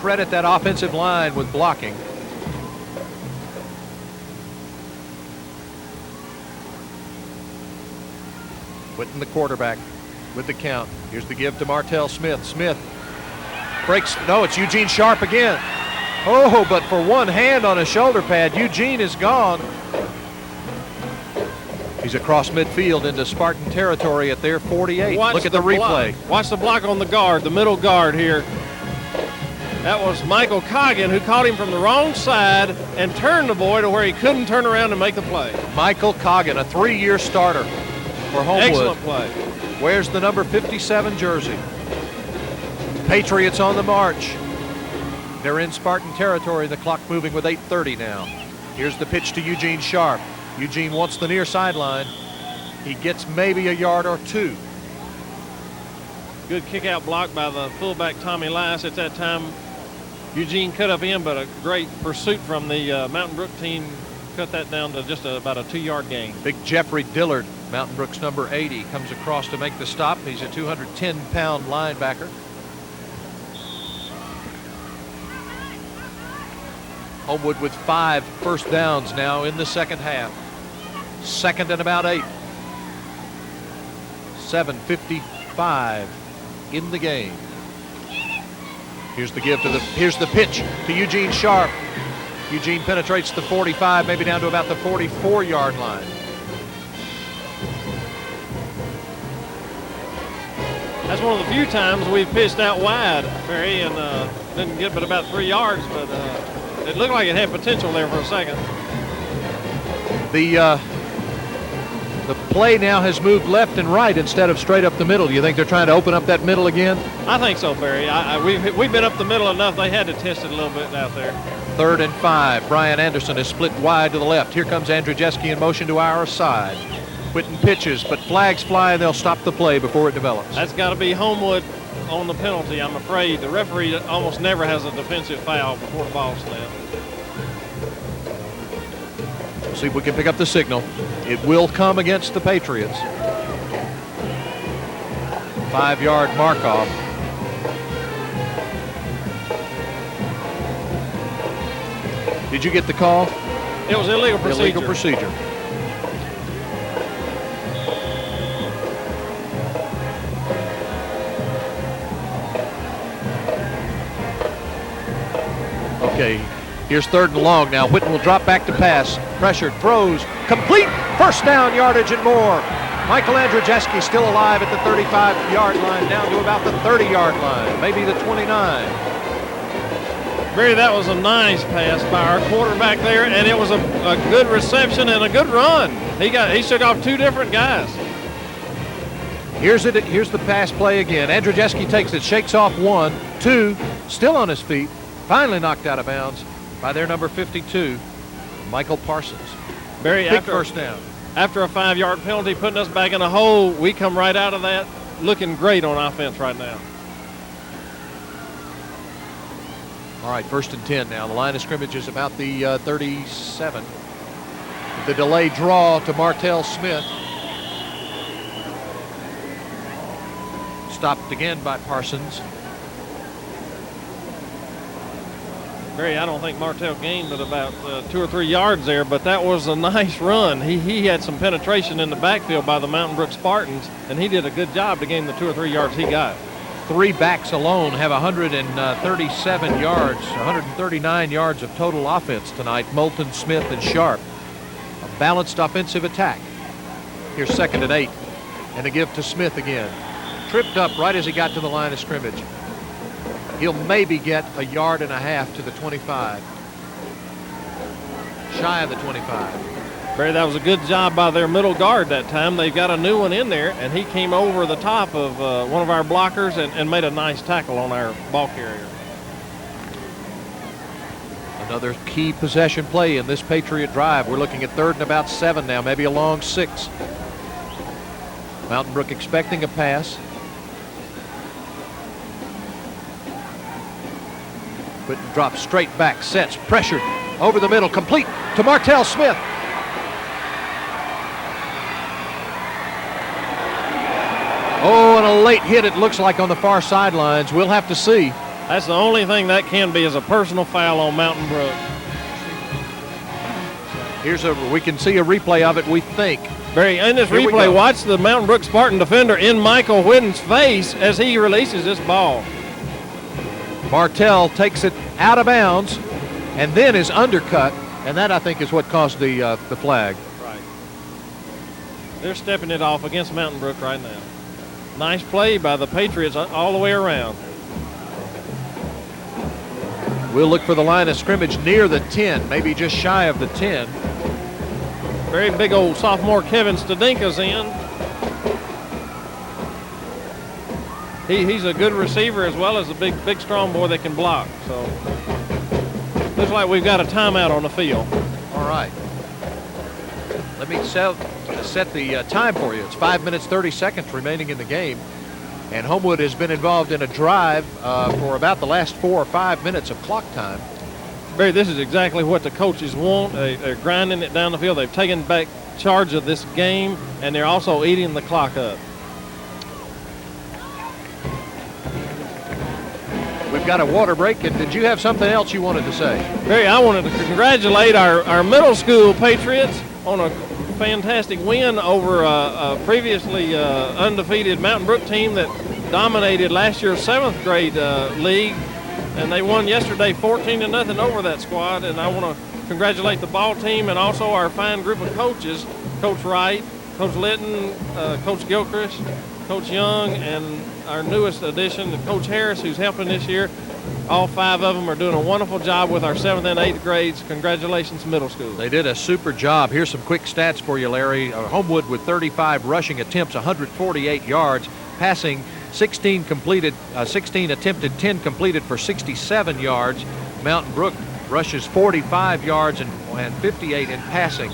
Credit that offensive line with blocking. Whitten, the quarterback, with the count. Here's the give to Martell Smith. Smith breaks. No, it's Eugene Sharp again. Oh, but for one hand on a shoulder pad, Eugene is gone. He's across midfield into Spartan territory at their 48. Look at the replay. Watch the block on the guard, the middle guard here. That was Michael Coggin, who caught him from the wrong side and turned the boy to where he couldn't turn around and make the play. Michael Coggin, a 3-year starter for Homewood. Excellent play. Wears the number 57 jersey. Patriots on the march. They're in Spartan territory. The clock moving with 8:30 now. Here's the pitch to Eugene Sharp. Eugene wants the near sideline. He gets maybe a yard or 2. Good kick-out block by the fullback Tommy Lice. At that time, Eugene cut up in, but a great pursuit from the Mountain Brook team cut that down to just about a 2-yard gain. Big Jeffrey Dillard, Mountain Brook's number 80, comes across to make the stop. He's a 210-pound linebacker. Homewood with 5 first downs now in the second half. 2nd and about 8. 7:55 in the game. Here's the give to here's the pitch to Eugene Sharp. Eugene penetrates the 45, maybe down to about the 44-yard line. That's one of the few times we've pitched out wide, Barry, and didn't get but about 3 yards, but it looked like it had potential there for a second. The The play now has moved left and right instead of straight up the middle. Do you think they're trying to open up that middle again? I think so, Barry. We've been up the middle enough. They had to test it a little bit out there. 3rd and 5. Brian Anderson is split wide to the left. Here comes Andrzejewski in motion to our side. Whitten pitches, but flags fly and they'll stop the play before it develops. That's got to be Homewood on the penalty, I'm afraid. The referee almost never has a defensive foul before the ball snaps. See if we can pick up the signal. It will come against the Patriots. 5-yard mark off. Did you get the call? It was illegal procedure. Illegal procedure. Okay, here's 3rd and long now. Whitten will drop back to pass. Pressured, throws, complete, first down yardage and more. Michael Andrzejewski still alive at the 35-yard line, down to about the 30-yard line, maybe the 29. Barry, that was a nice pass by our quarterback there, and it was a good reception and a good run. He shook off 2 different guys. Here's the pass play again. Andrzejewski takes it, shakes off 1, 2, still on his feet, finally knocked out of bounds by their number 52, Michael Parsons. Barry, Big first down. After a 5-yard penalty putting us back in a hole, we come right out of that looking great on offense right now. All right, 1st and 10 now. The line of scrimmage is about the 37. The delay draw to Martell Smith. Stopped again by Parsons. Barry, I don't think Martell gained but about 2 or 3 yards there, but that was a nice run. He had some penetration in the backfield by the Mountain Brook Spartans, and he did a good job to gain the 2 or 3 yards he got. 3 backs alone have 137 yards, 139 yards of total offense tonight. Moulton, Smith, and Sharp. A balanced offensive attack. Here's 2nd and 8. And a give to Smith again. Tripped up right as he got to the line of scrimmage. He'll maybe get a yard and a half to the 25. Shy of the 25. Barry, that was a good job by their middle guard that time. They've got a new one in there, and he came over the top of one of our blockers and made a nice tackle on our ball carrier. Another key possession play in this Patriot drive. We're looking at 3rd and about 7 now, maybe a long 6. Mountain Brook expecting a pass. Whitten drops straight back, sets, pressured, over the middle, complete to Martell Smith. Oh, and a late hit it looks like on the far sidelines. We'll have to see. That's the only thing that can be is a personal foul on Mountain Brook. We can see a replay of it, we think. Barry, in this replay, watch the Mountain Brook Spartan defender in Michael Whitten's face as he releases this ball. Martell takes it out of bounds and then is undercut, and that I think is what caused the flag. Right. They're stepping it off against Mountain Brook right now. Nice play by the Patriots all the way around. We'll look for the line of scrimmage near the 10, maybe just shy of the 10. Very big old sophomore Kevin Stadinka's in. He's a good receiver as well as a big strong boy that can block. So looks like we've got a timeout on the field. All right. Let me set the time for you. It's 5 minutes, 30 seconds remaining in the game. And Homewood has been involved in a drive for about the last 4 or 5 minutes of clock time. Barry, this is exactly what the coaches want. They're grinding it down the field. They've taken back charge of this game, and they're also eating the clock up. We've got a water break, and did you have something else you wanted to say? Barry, I wanted to congratulate our middle school Patriots on a fantastic win over a previously undefeated Mountain Brook team that dominated last year's 7th grade league, and they won yesterday 14-0 over that squad. And I want to congratulate the ball team and also our fine group of coaches, Coach Wright, Coach Litton, Coach Gilchrist, Coach Young, and our newest addition, Coach Harris, who's helping this year. All 5 of them are doing a wonderful job with our 7th and 8th grades. Congratulations, middle school. They did a super job. Here's some quick stats for you, Larry. Homewood with 35 rushing attempts, 148 yards, passing 16 attempted, 10 completed for 67 yards. Mountain Brook rushes 45 yards and 58 in passing.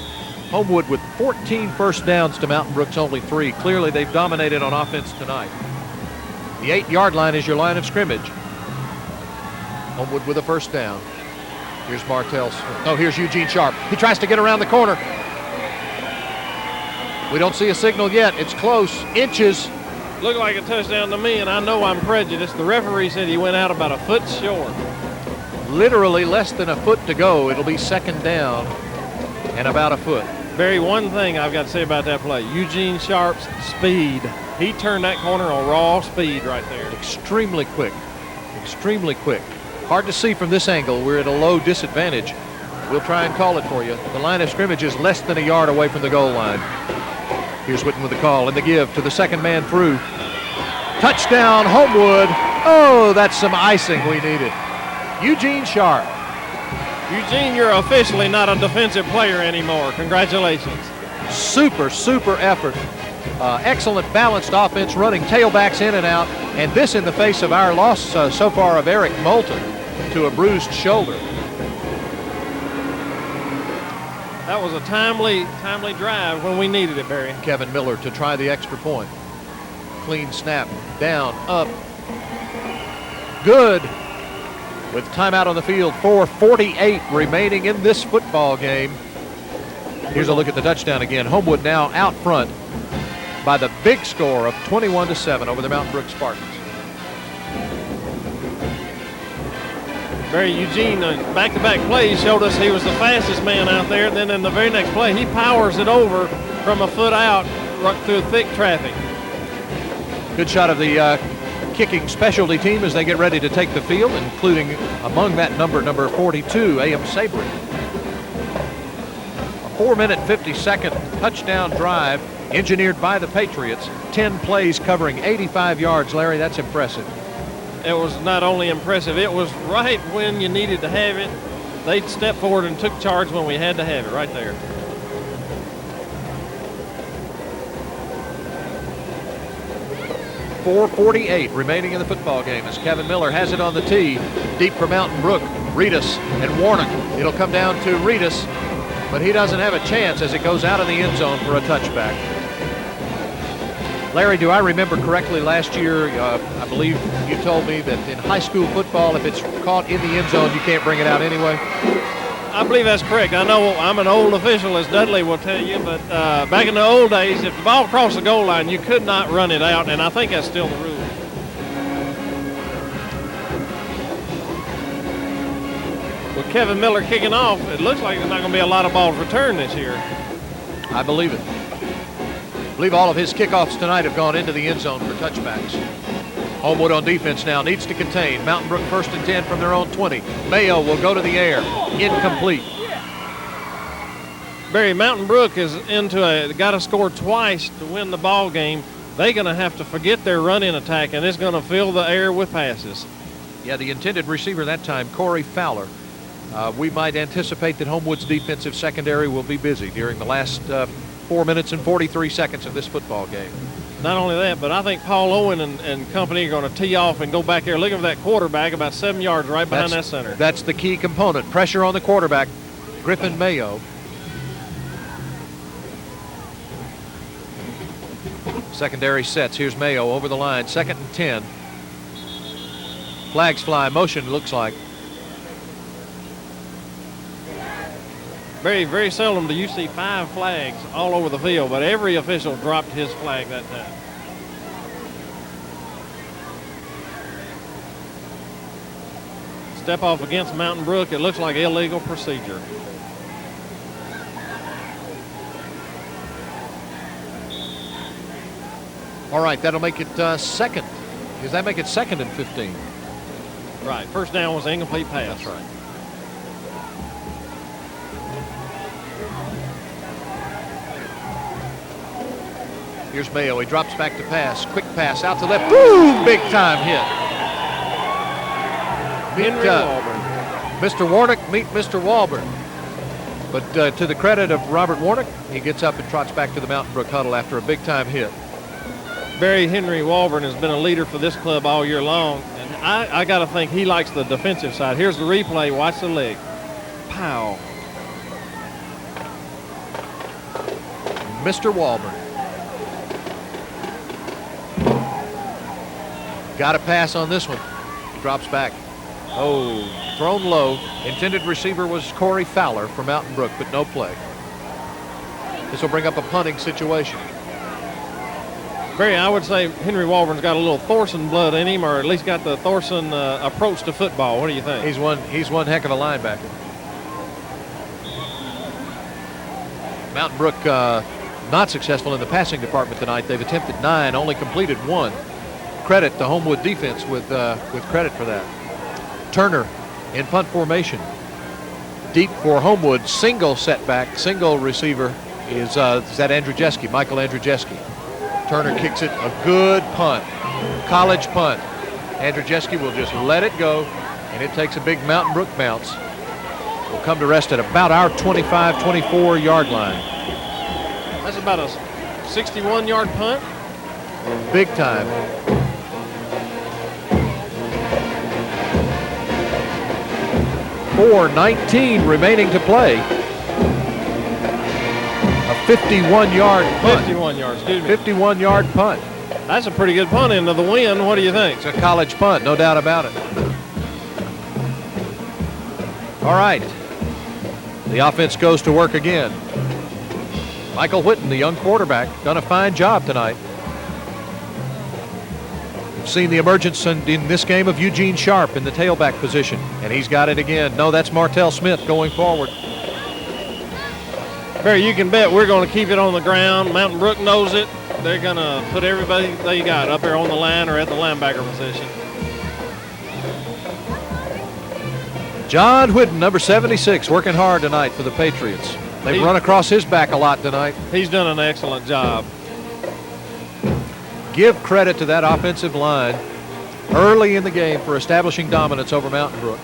Homewood with 14 first downs to Mountain Brook's only 3. Clearly, they've dominated on offense tonight. The 8-yard line is your line of scrimmage. Homewood with a first down. Here's Martell's. Oh, here's Eugene Sharp. He tries to get around the corner. We don't see a signal yet. It's close. Inches. Looked like a touchdown to me, and I know I'm prejudiced. The referee said he went out about a foot short. Literally less than a foot to go. It'll be second down and about a foot. Barry, one thing I've got to say about that play. Eugene Sharp's speed. He turned that corner on raw speed right there. Extremely quick. Extremely quick. Hard to see from this angle. We're at a low disadvantage. We'll try and call it for you. The line of scrimmage is less than a yard away from the goal line. Here's Witten with the call and the give to the second man through. Touchdown, Homewood. Oh, that's some icing we needed. Eugene Sharp. Eugene, you're officially not a defensive player anymore. Congratulations. Super effort. Excellent balanced offense, running tailbacks in and out, and this in the face of our loss so far of Eric Moulton to a bruised shoulder. That was a timely drive when we needed it, Barry. Kevin Miller to try the extra point. Clean snap, down, up. Good. With timeout on the field, 4:48 remaining in this football game. Here's a look at the touchdown again. Homewood now out front by the big score of 21-7 over the Mountain Brook Spartans. Barry, Eugene, back-to-back plays showed us he was the fastest man out there. Then in the very next play, he powers it over from a foot out right through thick traffic. Good shot of the kicking specialty team as they get ready to take the field, including among that number 42, A.M. Sabry. A 4-minute, 50-second touchdown drive engineered by the Patriots. 10 plays covering 85 yards. Larry, that's impressive. It was not only impressive, it was right when you needed to have it. They stepped forward and took charge when we had to have it right there. .448 remaining in the football game as Kevin Miller has it on the tee. Deep for Mountain Brook. Reedus and Warnock. It'll come down to Reedus, but he doesn't have a chance as it goes out of the end zone for a touchback. Larry, do I remember correctly last year, I believe you told me that in high school football, if it's caught in the end zone, you can't bring it out anyway? I believe that's correct. I know I'm an old official, as Dudley will tell you, but back in the old days, if the ball crossed the goal line, you could not run it out, and I think that's still the rule. With Kevin Miller kicking off, it looks like there's not going to be a lot of balls returned this year. I believe it. I believe all of his kickoffs tonight have gone into the end zone for touchbacks. Homewood on defense now needs to contain. Mountain Brook 1st and 10 from their own 20. Mayo will go to the air. Incomplete. Barry, Mountain Brook is got to score twice to win the ball game. They're going to have to forget their run-in attack, and it's going to fill the air with passes. Yeah, the intended receiver that time, Corey Fowler. We might anticipate that Homewood's defensive secondary will be busy during the last 4 minutes and 43 seconds of this football game. Not only that, but I think Paul Owen and company are going to tee off and go back there looking for that quarterback about 7 yards right behind that center. That's the key component. Pressure on the quarterback, Griffin Mayo. Secondary sets. Here's Mayo over the line. 2nd and 10. Flags fly. Motion, looks like. Very, very seldom do you see 5 flags all over the field, but every official dropped his flag that time. Step off against Mountain Brook. It looks like illegal procedure. All right, that'll make it second. Does that make it 2nd and 15? Right. First down was an incomplete pass. That's right. Here's Mayo. He drops back to pass. Quick pass out to left. Boom! Big time hit. Henry Walburn. Mr. Warnick, meet Mr. Walburn. But to the credit of Robert Warnick, he gets up and trots back to the Mountain Brook huddle after a big-time hit. Barry Henry Walburn has been a leader for this club all year long, and I got to think he likes the defensive side. Here's the replay. Watch the leg. Pow. Mr. Walburn. Got a pass on this one. Drops back. Oh, thrown low. Intended receiver was Corey Fowler from Mountain Brook, but no play. This will bring up a punting situation. Barry, I would say Henry Walburn's got a little Thorson blood in him, or at least got the Thorson approach to football. What do you think? He's one heck of a linebacker. Mountain Brook not successful in the passing department tonight. They've attempted 9, only completed 1. Credit the Homewood defense with credit for that. Turner in punt formation. Deep for Homewood. Single setback, single receiver is that Andrzejewski, Michael Andrzejewski. Turner kicks it, a good punt, college punt. Andrzejewski will just let it go, and it takes a big Mountain Brook bounce. Will come to rest at about our 25, 24 yard line. That's about a 61-yard punt. Big time. .4:19 remaining to play. A 51-yard punt. 51 yards, excuse me. 51-yard punt. That's a pretty good punt into the wind. What do you think? It's a college punt, no doubt about it. All right. The offense goes to work again. Michael Whitten, the young quarterback, done a fine job tonight. We've seen the emergence in this game of Eugene Sharp in the tailback position, and he's got it again. No, that's Martell Smith going forward. Barry, you can bet we're going to keep it on the ground. Mountain Brook knows it. They're going to put everybody they got up there on the line or at the linebacker position. John Whitten, number 76, working hard tonight for the Patriots. They've run across his back a lot tonight. He's done an excellent job. Give credit to that offensive line early in the game for establishing dominance over Mountain Brook.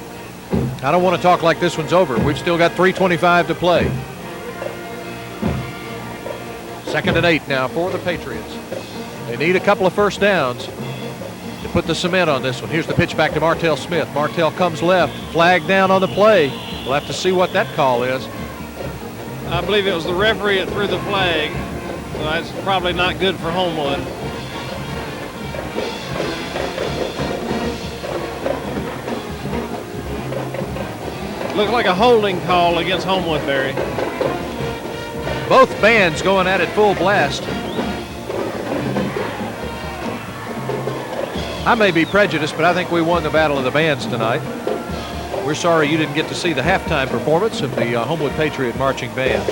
I don't want to talk like this one's over. We've still got 3:25 to play. 2nd and 8 now for the Patriots. They need a couple of first downs to put the cement on this one. Here's the pitch back to Martell Smith. Martell comes left, flag down on the play. We'll have to see what that call is. I believe it was the referee that threw the flag. So that's probably not good for Homewood. Looks like a holding call against Homewood, Barry. Both bands going at it full blast. I may be prejudiced, but I think we won the battle of the bands tonight. We're sorry you didn't get to see the halftime performance of the Homewood Patriot Marching Band.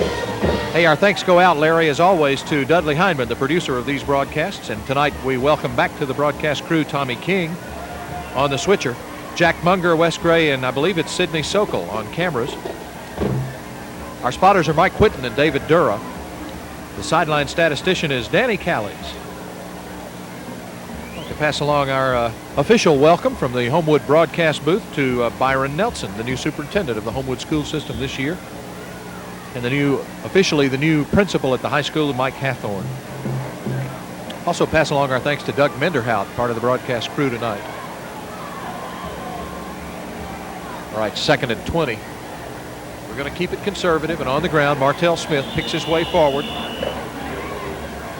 Hey, our thanks go out, Larry, as always, to Dudley Hindman, the producer of these broadcasts. And tonight we welcome back to the broadcast crew Tommy King on the switcher, Jack Munger, Wes Gray, and I believe it's Sidney Sokol on cameras. Our spotters are Mike Whitten and David Dura. The sideline statistician is Danny Callies. I'd like to pass along our official welcome from the Homewood broadcast booth to Byron Nelson, the new superintendent of the Homewood school system this year, and officially the new principal at the high school, Mike Hathorn. Also pass along our thanks to Doug Menderhout, part of the broadcast crew tonight. All right, 2nd and 20. We're going to keep it conservative and on the ground. Martell Smith picks his way forward.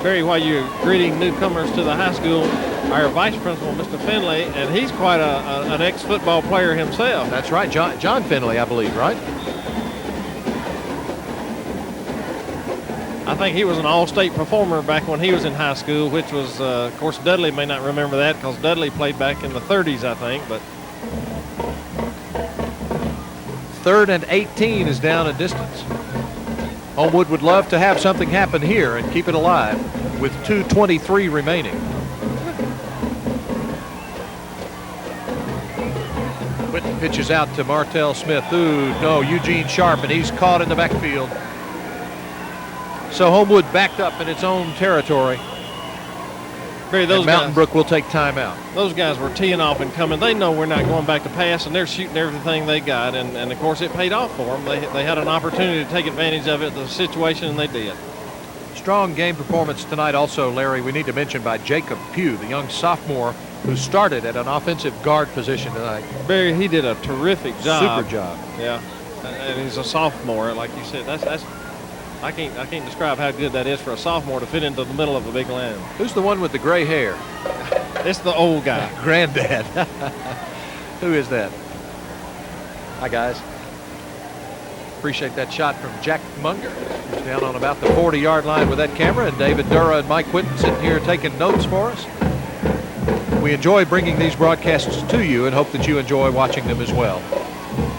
Barry, while you're greeting newcomers to the high school, our vice principal, Mr. Finley, and he's quite an ex-football player himself. That's right, John Finley, I believe, right? I think he was an all-state performer back when he was in high school, which was, of course, Dudley may not remember that because Dudley played back in the 30s, I think, but 3rd and 18 is down in distance. Homewood would love to have something happen here and keep it alive with 2:23 remaining. Whitten pitches out to Martell Smith. Ooh, no, Eugene Sharp, and he's caught in the backfield. So Homewood backed up in its own territory. Barry, those Mountain guys, Brook will take timeout. those guys were teeing off and coming. They know we're not going back to pass, and they're shooting everything they got. And of course, it paid off for them. They had an opportunity to take advantage of it, the situation, and they did. Strong game performance tonight also, Larry, we need to mention by Jacob Pugh, the young sophomore who started at an offensive guard position tonight. Barry, he did a terrific job. Super job. Yeah, and he's a sophomore, like you said. That's I can't describe how good that is for a sophomore to fit into the middle of a big line. Who's the one with the gray hair? It's the old guy. Granddad. Who is that? Hi, guys. Appreciate that shot from Jack Munger, who's down on about the 40-yard line with that camera, and David Dura and Mike Whitten sitting here taking notes for us. We enjoy bringing these broadcasts to you and hope that you enjoy watching them as well.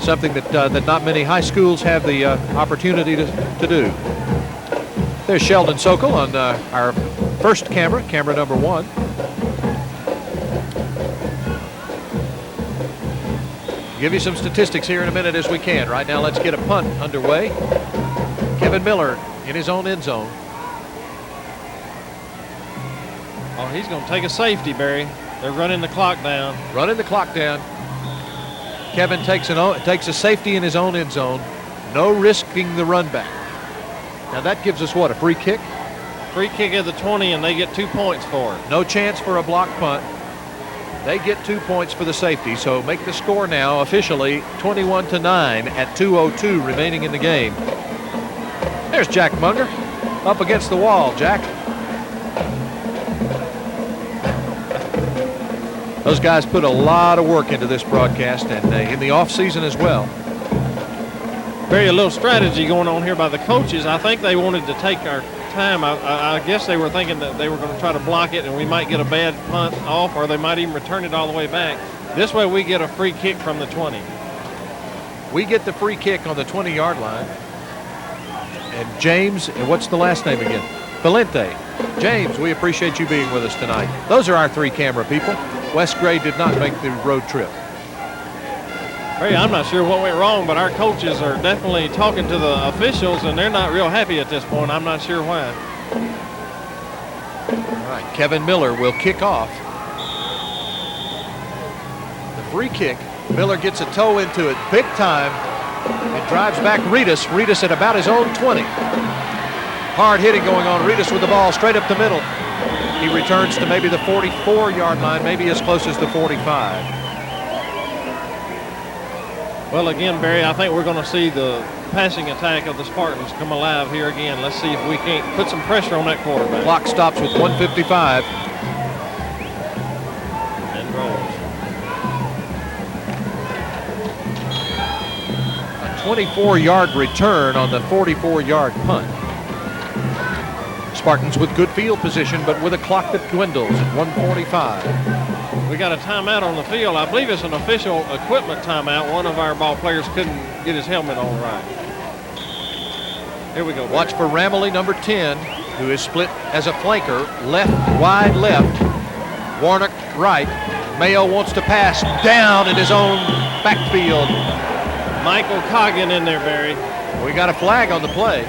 Something that not many high schools have the opportunity to do. There's Sheldon Sokol on our first camera number 1. Give you some statistics here in a minute as we can. Right now, let's get a punt underway. Kevin Miller in his own end zone. Oh, he's going to take a safety, Barry. They're running the clock down. Running the clock down. Kevin takes a safety in his own end zone. No risking the run back. Now that gives us what, a free kick? Free kick at the 20, and they get 2 points for it. No chance for a block punt. They get 2 points for the safety, so make the score now officially 21-9 at 2:02 remaining in the game. There's Jack Munger up against the wall. Jack. Those guys put a lot of work into this broadcast and in the off season as well. Very a little strategy going on here by the coaches. I think they wanted to take our time. I guess they were thinking that they were going to try to block it and we might get a bad punt off, or they might even return it all the way back. This way we get a free kick from the 20. We get the free kick on the 20-yard line. And James, and what's the last name again? Valente. James, we appreciate you being with us tonight. Those are our 3 camera people. Wes Gray did not make the road trip. Hey, I'm not sure what went wrong, but our coaches are definitely talking to the officials, and they're not real happy at this point. I'm not sure why. All right, Kevin Miller will kick off. The free kick. Miller gets a toe into it big time and drives back Reedus. Reedus at about his own 20. Hard hitting going on. Reedus with the ball straight up the middle. He returns to maybe the 44-yard line, maybe as close as the 45. Well, again, Barry, I think we're going to see the passing attack of the Spartans come alive here again. Let's see if we can't put some pressure on that quarterback. Clock stops with 1:55. And rolls. A 24-yard return on the 44-yard punt. Spartans with good field position, but with a clock that dwindles at 1:45. We got a timeout on the field. I believe it's an official equipment timeout. One of our ball players couldn't get his helmet on right. Here we go. Barry. Watch for Ramley, number 10, who is split as a flanker, left, wide left. Warnock right. Mayo wants to pass down in his own backfield. Michael Coggin in there, Barry. We got a flag on the play.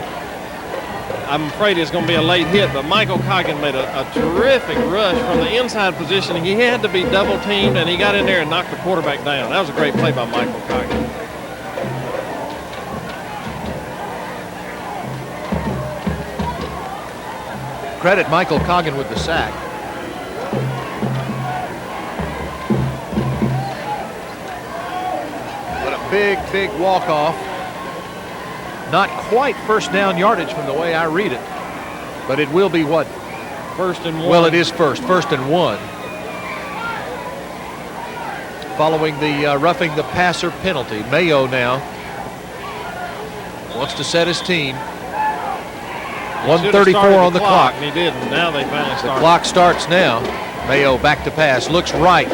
I'm afraid it's going to be a late hit, but Michael Coggin made a terrific rush from the inside position. He had to be double teamed, and he got in there and knocked the quarterback down. That was a great play by Michael Coggin. Credit Michael Coggin with the sack. What a big walk-off. Not quite first down yardage from the way I read it, but it will be what? First and 1. Well, it is first and 1. Following the roughing the passer penalty. Mayo now wants to set his team. 1:34 on the clock. And he didn't. Now they finally start. The clock starts now. Mayo back to pass. Looks right.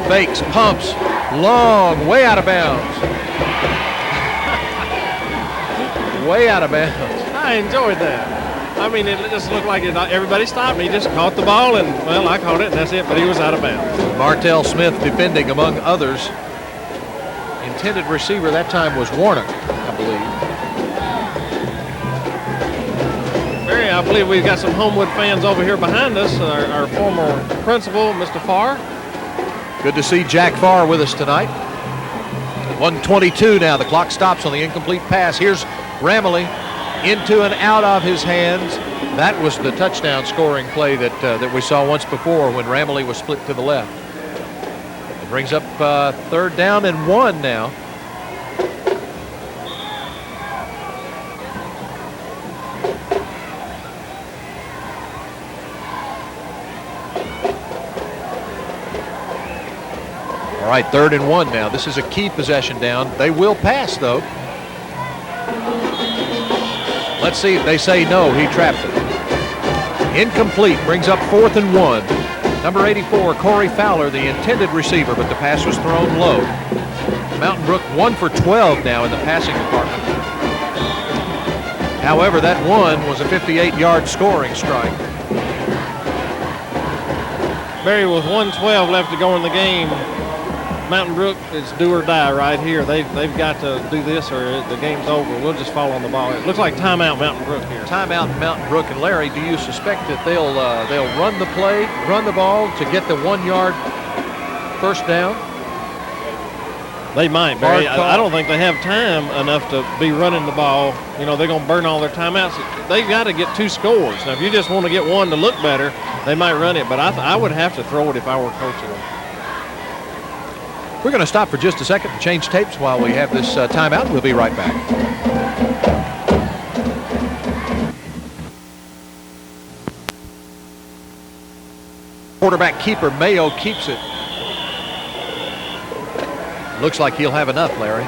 Fakes. Pumps. Long. Way out of bounds. Way out of bounds. I enjoyed that. I mean, it just looked like everybody stopped. He just caught the ball, and, well, I caught it, and that's it, but he was out of bounds. Martell Smith defending among others. Intended receiver that time was Warnock, I believe. Barry, I believe we've got some Homewood fans over here behind us. Our former principal, Mr. Farr. Good to see Jack Farr with us tonight. 1:22 now. The clock stops on the incomplete pass. Here's Ramley into and out of his hands. That was the touchdown scoring play that we saw once before when Ramley was split to the left. It brings up 3rd down and 1 now. All right, 3rd and 1 now. This is a key possession down. They will pass, though. Let's see. They say no. He trapped it. Incomplete. Brings up 4th and 1. Number 84, Corey Fowler, the intended receiver, but the pass was thrown low. Mountain Brook 1 for 12 now in the passing department. However, that one was a 58-yard scoring strike. Barry, with 1:12 left to go in the game, Mountain Brook is do or die right here. They've got to do this or the game's over. We'll just fall on the ball. It looks like timeout Mountain Brook here. Timeout Mountain Brook. And Larry, do you suspect that they'll run the ball to get the 1-yard first down? They might, Barry. I don't think they have time enough to be running the ball. You know, they're going to burn all their timeouts. They've got to get 2 scores. Now, if you just want to get one to look better, they might run it. But I would have to throw it if I were coaching them. We're going to stop for just a second and change tapes while we have this timeout. We'll be right back. Quarterback keeper Mayo keeps it. Looks like he'll have enough, Larry.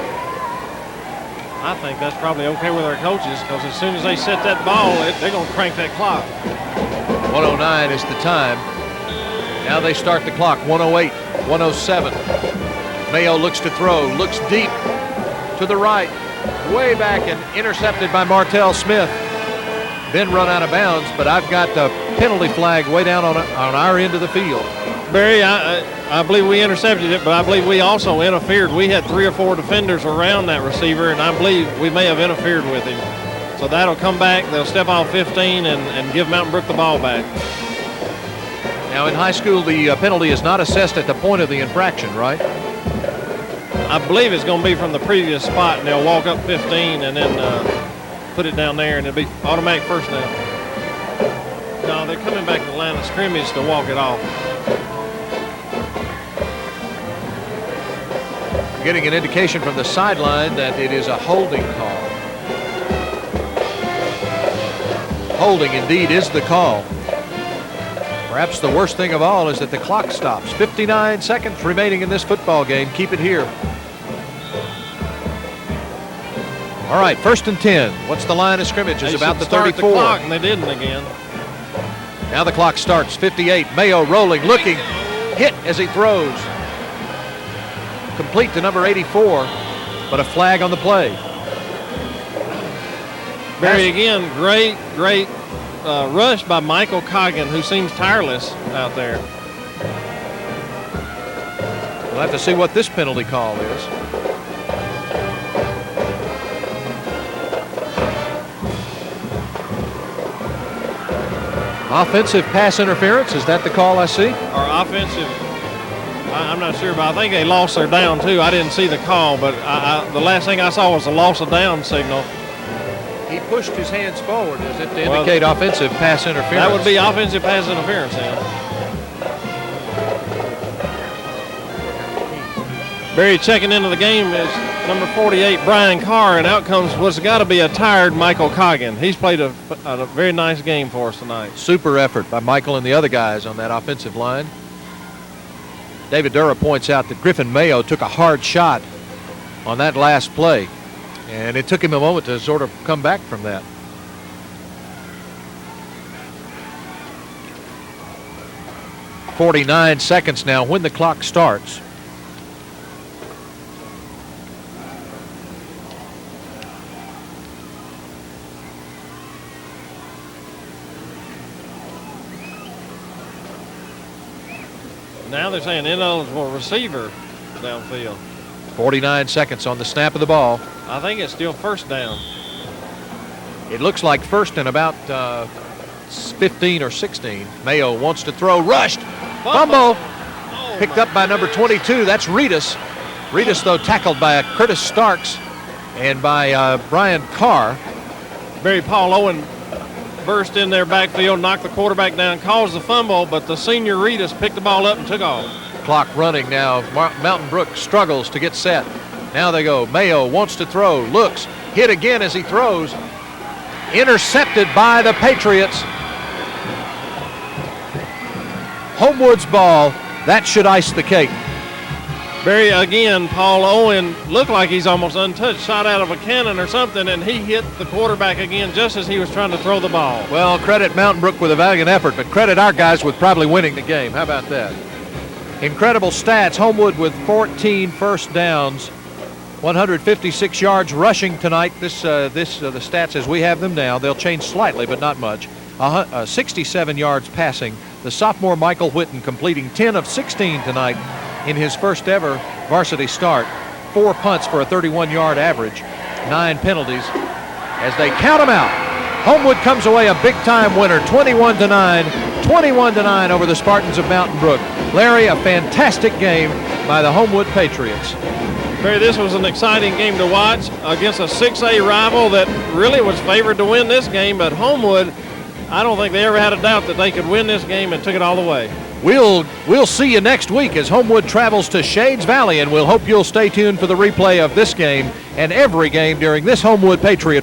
I think that's probably okay with our coaches because as soon as they set that ball, they're going to crank that clock. 1:09 is the time. Now they start the clock. 1:08, 1:07. Mayo looks to throw, looks deep to the right, way back and intercepted by Martell Smith. Then run out of bounds, but I've got the penalty flag way down on our end of the field. Barry, I believe we intercepted it, but I believe we also interfered. We had 3 or 4 defenders around that receiver, and I believe we may have interfered with him. So that'll come back. They'll step off 15 and give Mountain Brook the ball back. Now in high school, the penalty is not assessed at the point of the infraction, right? I believe it's going to be from the previous spot, and they'll walk up 15 and then put it down there, and it'll be automatic first down. No, they're coming back to the line of scrimmage to walk it off. Getting an indication from the sideline that it is a holding call. Holding indeed is the call. Perhaps the worst thing of all is that the clock stops. 59 seconds remaining in this football game. Keep it here. All right, 1st and 10. What's the line of scrimmage? It's about the 34. The clock, and they didn't again. Now the clock starts. 58. Mayo rolling, looking, hit as he throws. Complete to number 84, but a flag on the play. Barry, again, great rush by Michael Coggin, who seems tireless out there. We'll have to see what this penalty call is. Offensive pass interference, is that the call I see? Or offensive, I'm not sure, but I think they lost their down too. I didn't see the call, but the last thing I saw was a loss of down signal. He pushed his hands forward as if to indicate offensive pass interference. That would be offensive pass interference then. Barry checking into the game is number 48, Brian Carr, and out comes what's got to be a tired Michael Coggin. He's played a very nice game for us tonight. Super effort by Michael and the other guys on that offensive line. David Dura points out that Griffin Mayo took a hard shot on that last play, and it took him a moment to sort of come back from that. .49 seconds now when the clock starts. Now they're saying ineligible receiver downfield. 49 seconds on the snap of the ball. I think it's still first down. It looks like first and about 15 or 16. Mayo wants to throw, rushed, fumble, picked up by number 22. That's Reedus. Reedus, though, tackled by Curtis Starks and by Brian Carr. Paul Owen burst in their backfield, knocked the quarterback down, caused the fumble, but the senior Reedus picked the ball up and took off. Clock running now. Mountain Brook struggles to get set. Now they go. Mayo wants to throw, looks, hit again as he throws. Intercepted by the Patriots. Homewood's ball. That should ice the cake. Barry, again, Paul Owen looked like he's almost untouched, shot out of a cannon or something, and he hit the quarterback again just as he was trying to throw the ball. Well, credit Mountain Brook with a valiant effort, but credit our guys with probably winning the game. How about that? Incredible stats. Homewood with 14 first downs, 156 yards rushing tonight. The stats as we have them now. They'll change slightly, but not much. 67 yards passing. The sophomore Michael Whitten completing 10 of 16 tonight in his first ever varsity start. 4 punts for a 31-yard average. 9 penalties as they count them out. Homewood comes away a big-time winner, 21-9. 21-9 over the Spartans of Mountain Brook. Larry, a fantastic game by the Homewood Patriots. Barry, this was an exciting game to watch against a 6A rival that really was favored to win this game, but Homewood, I don't think they ever had a doubt that they could win this game and took it all the way. We'll see you next week as Homewood travels to Shades Valley, and we'll hope you'll stay tuned for the replay of this game and every game during this Homewood Patriot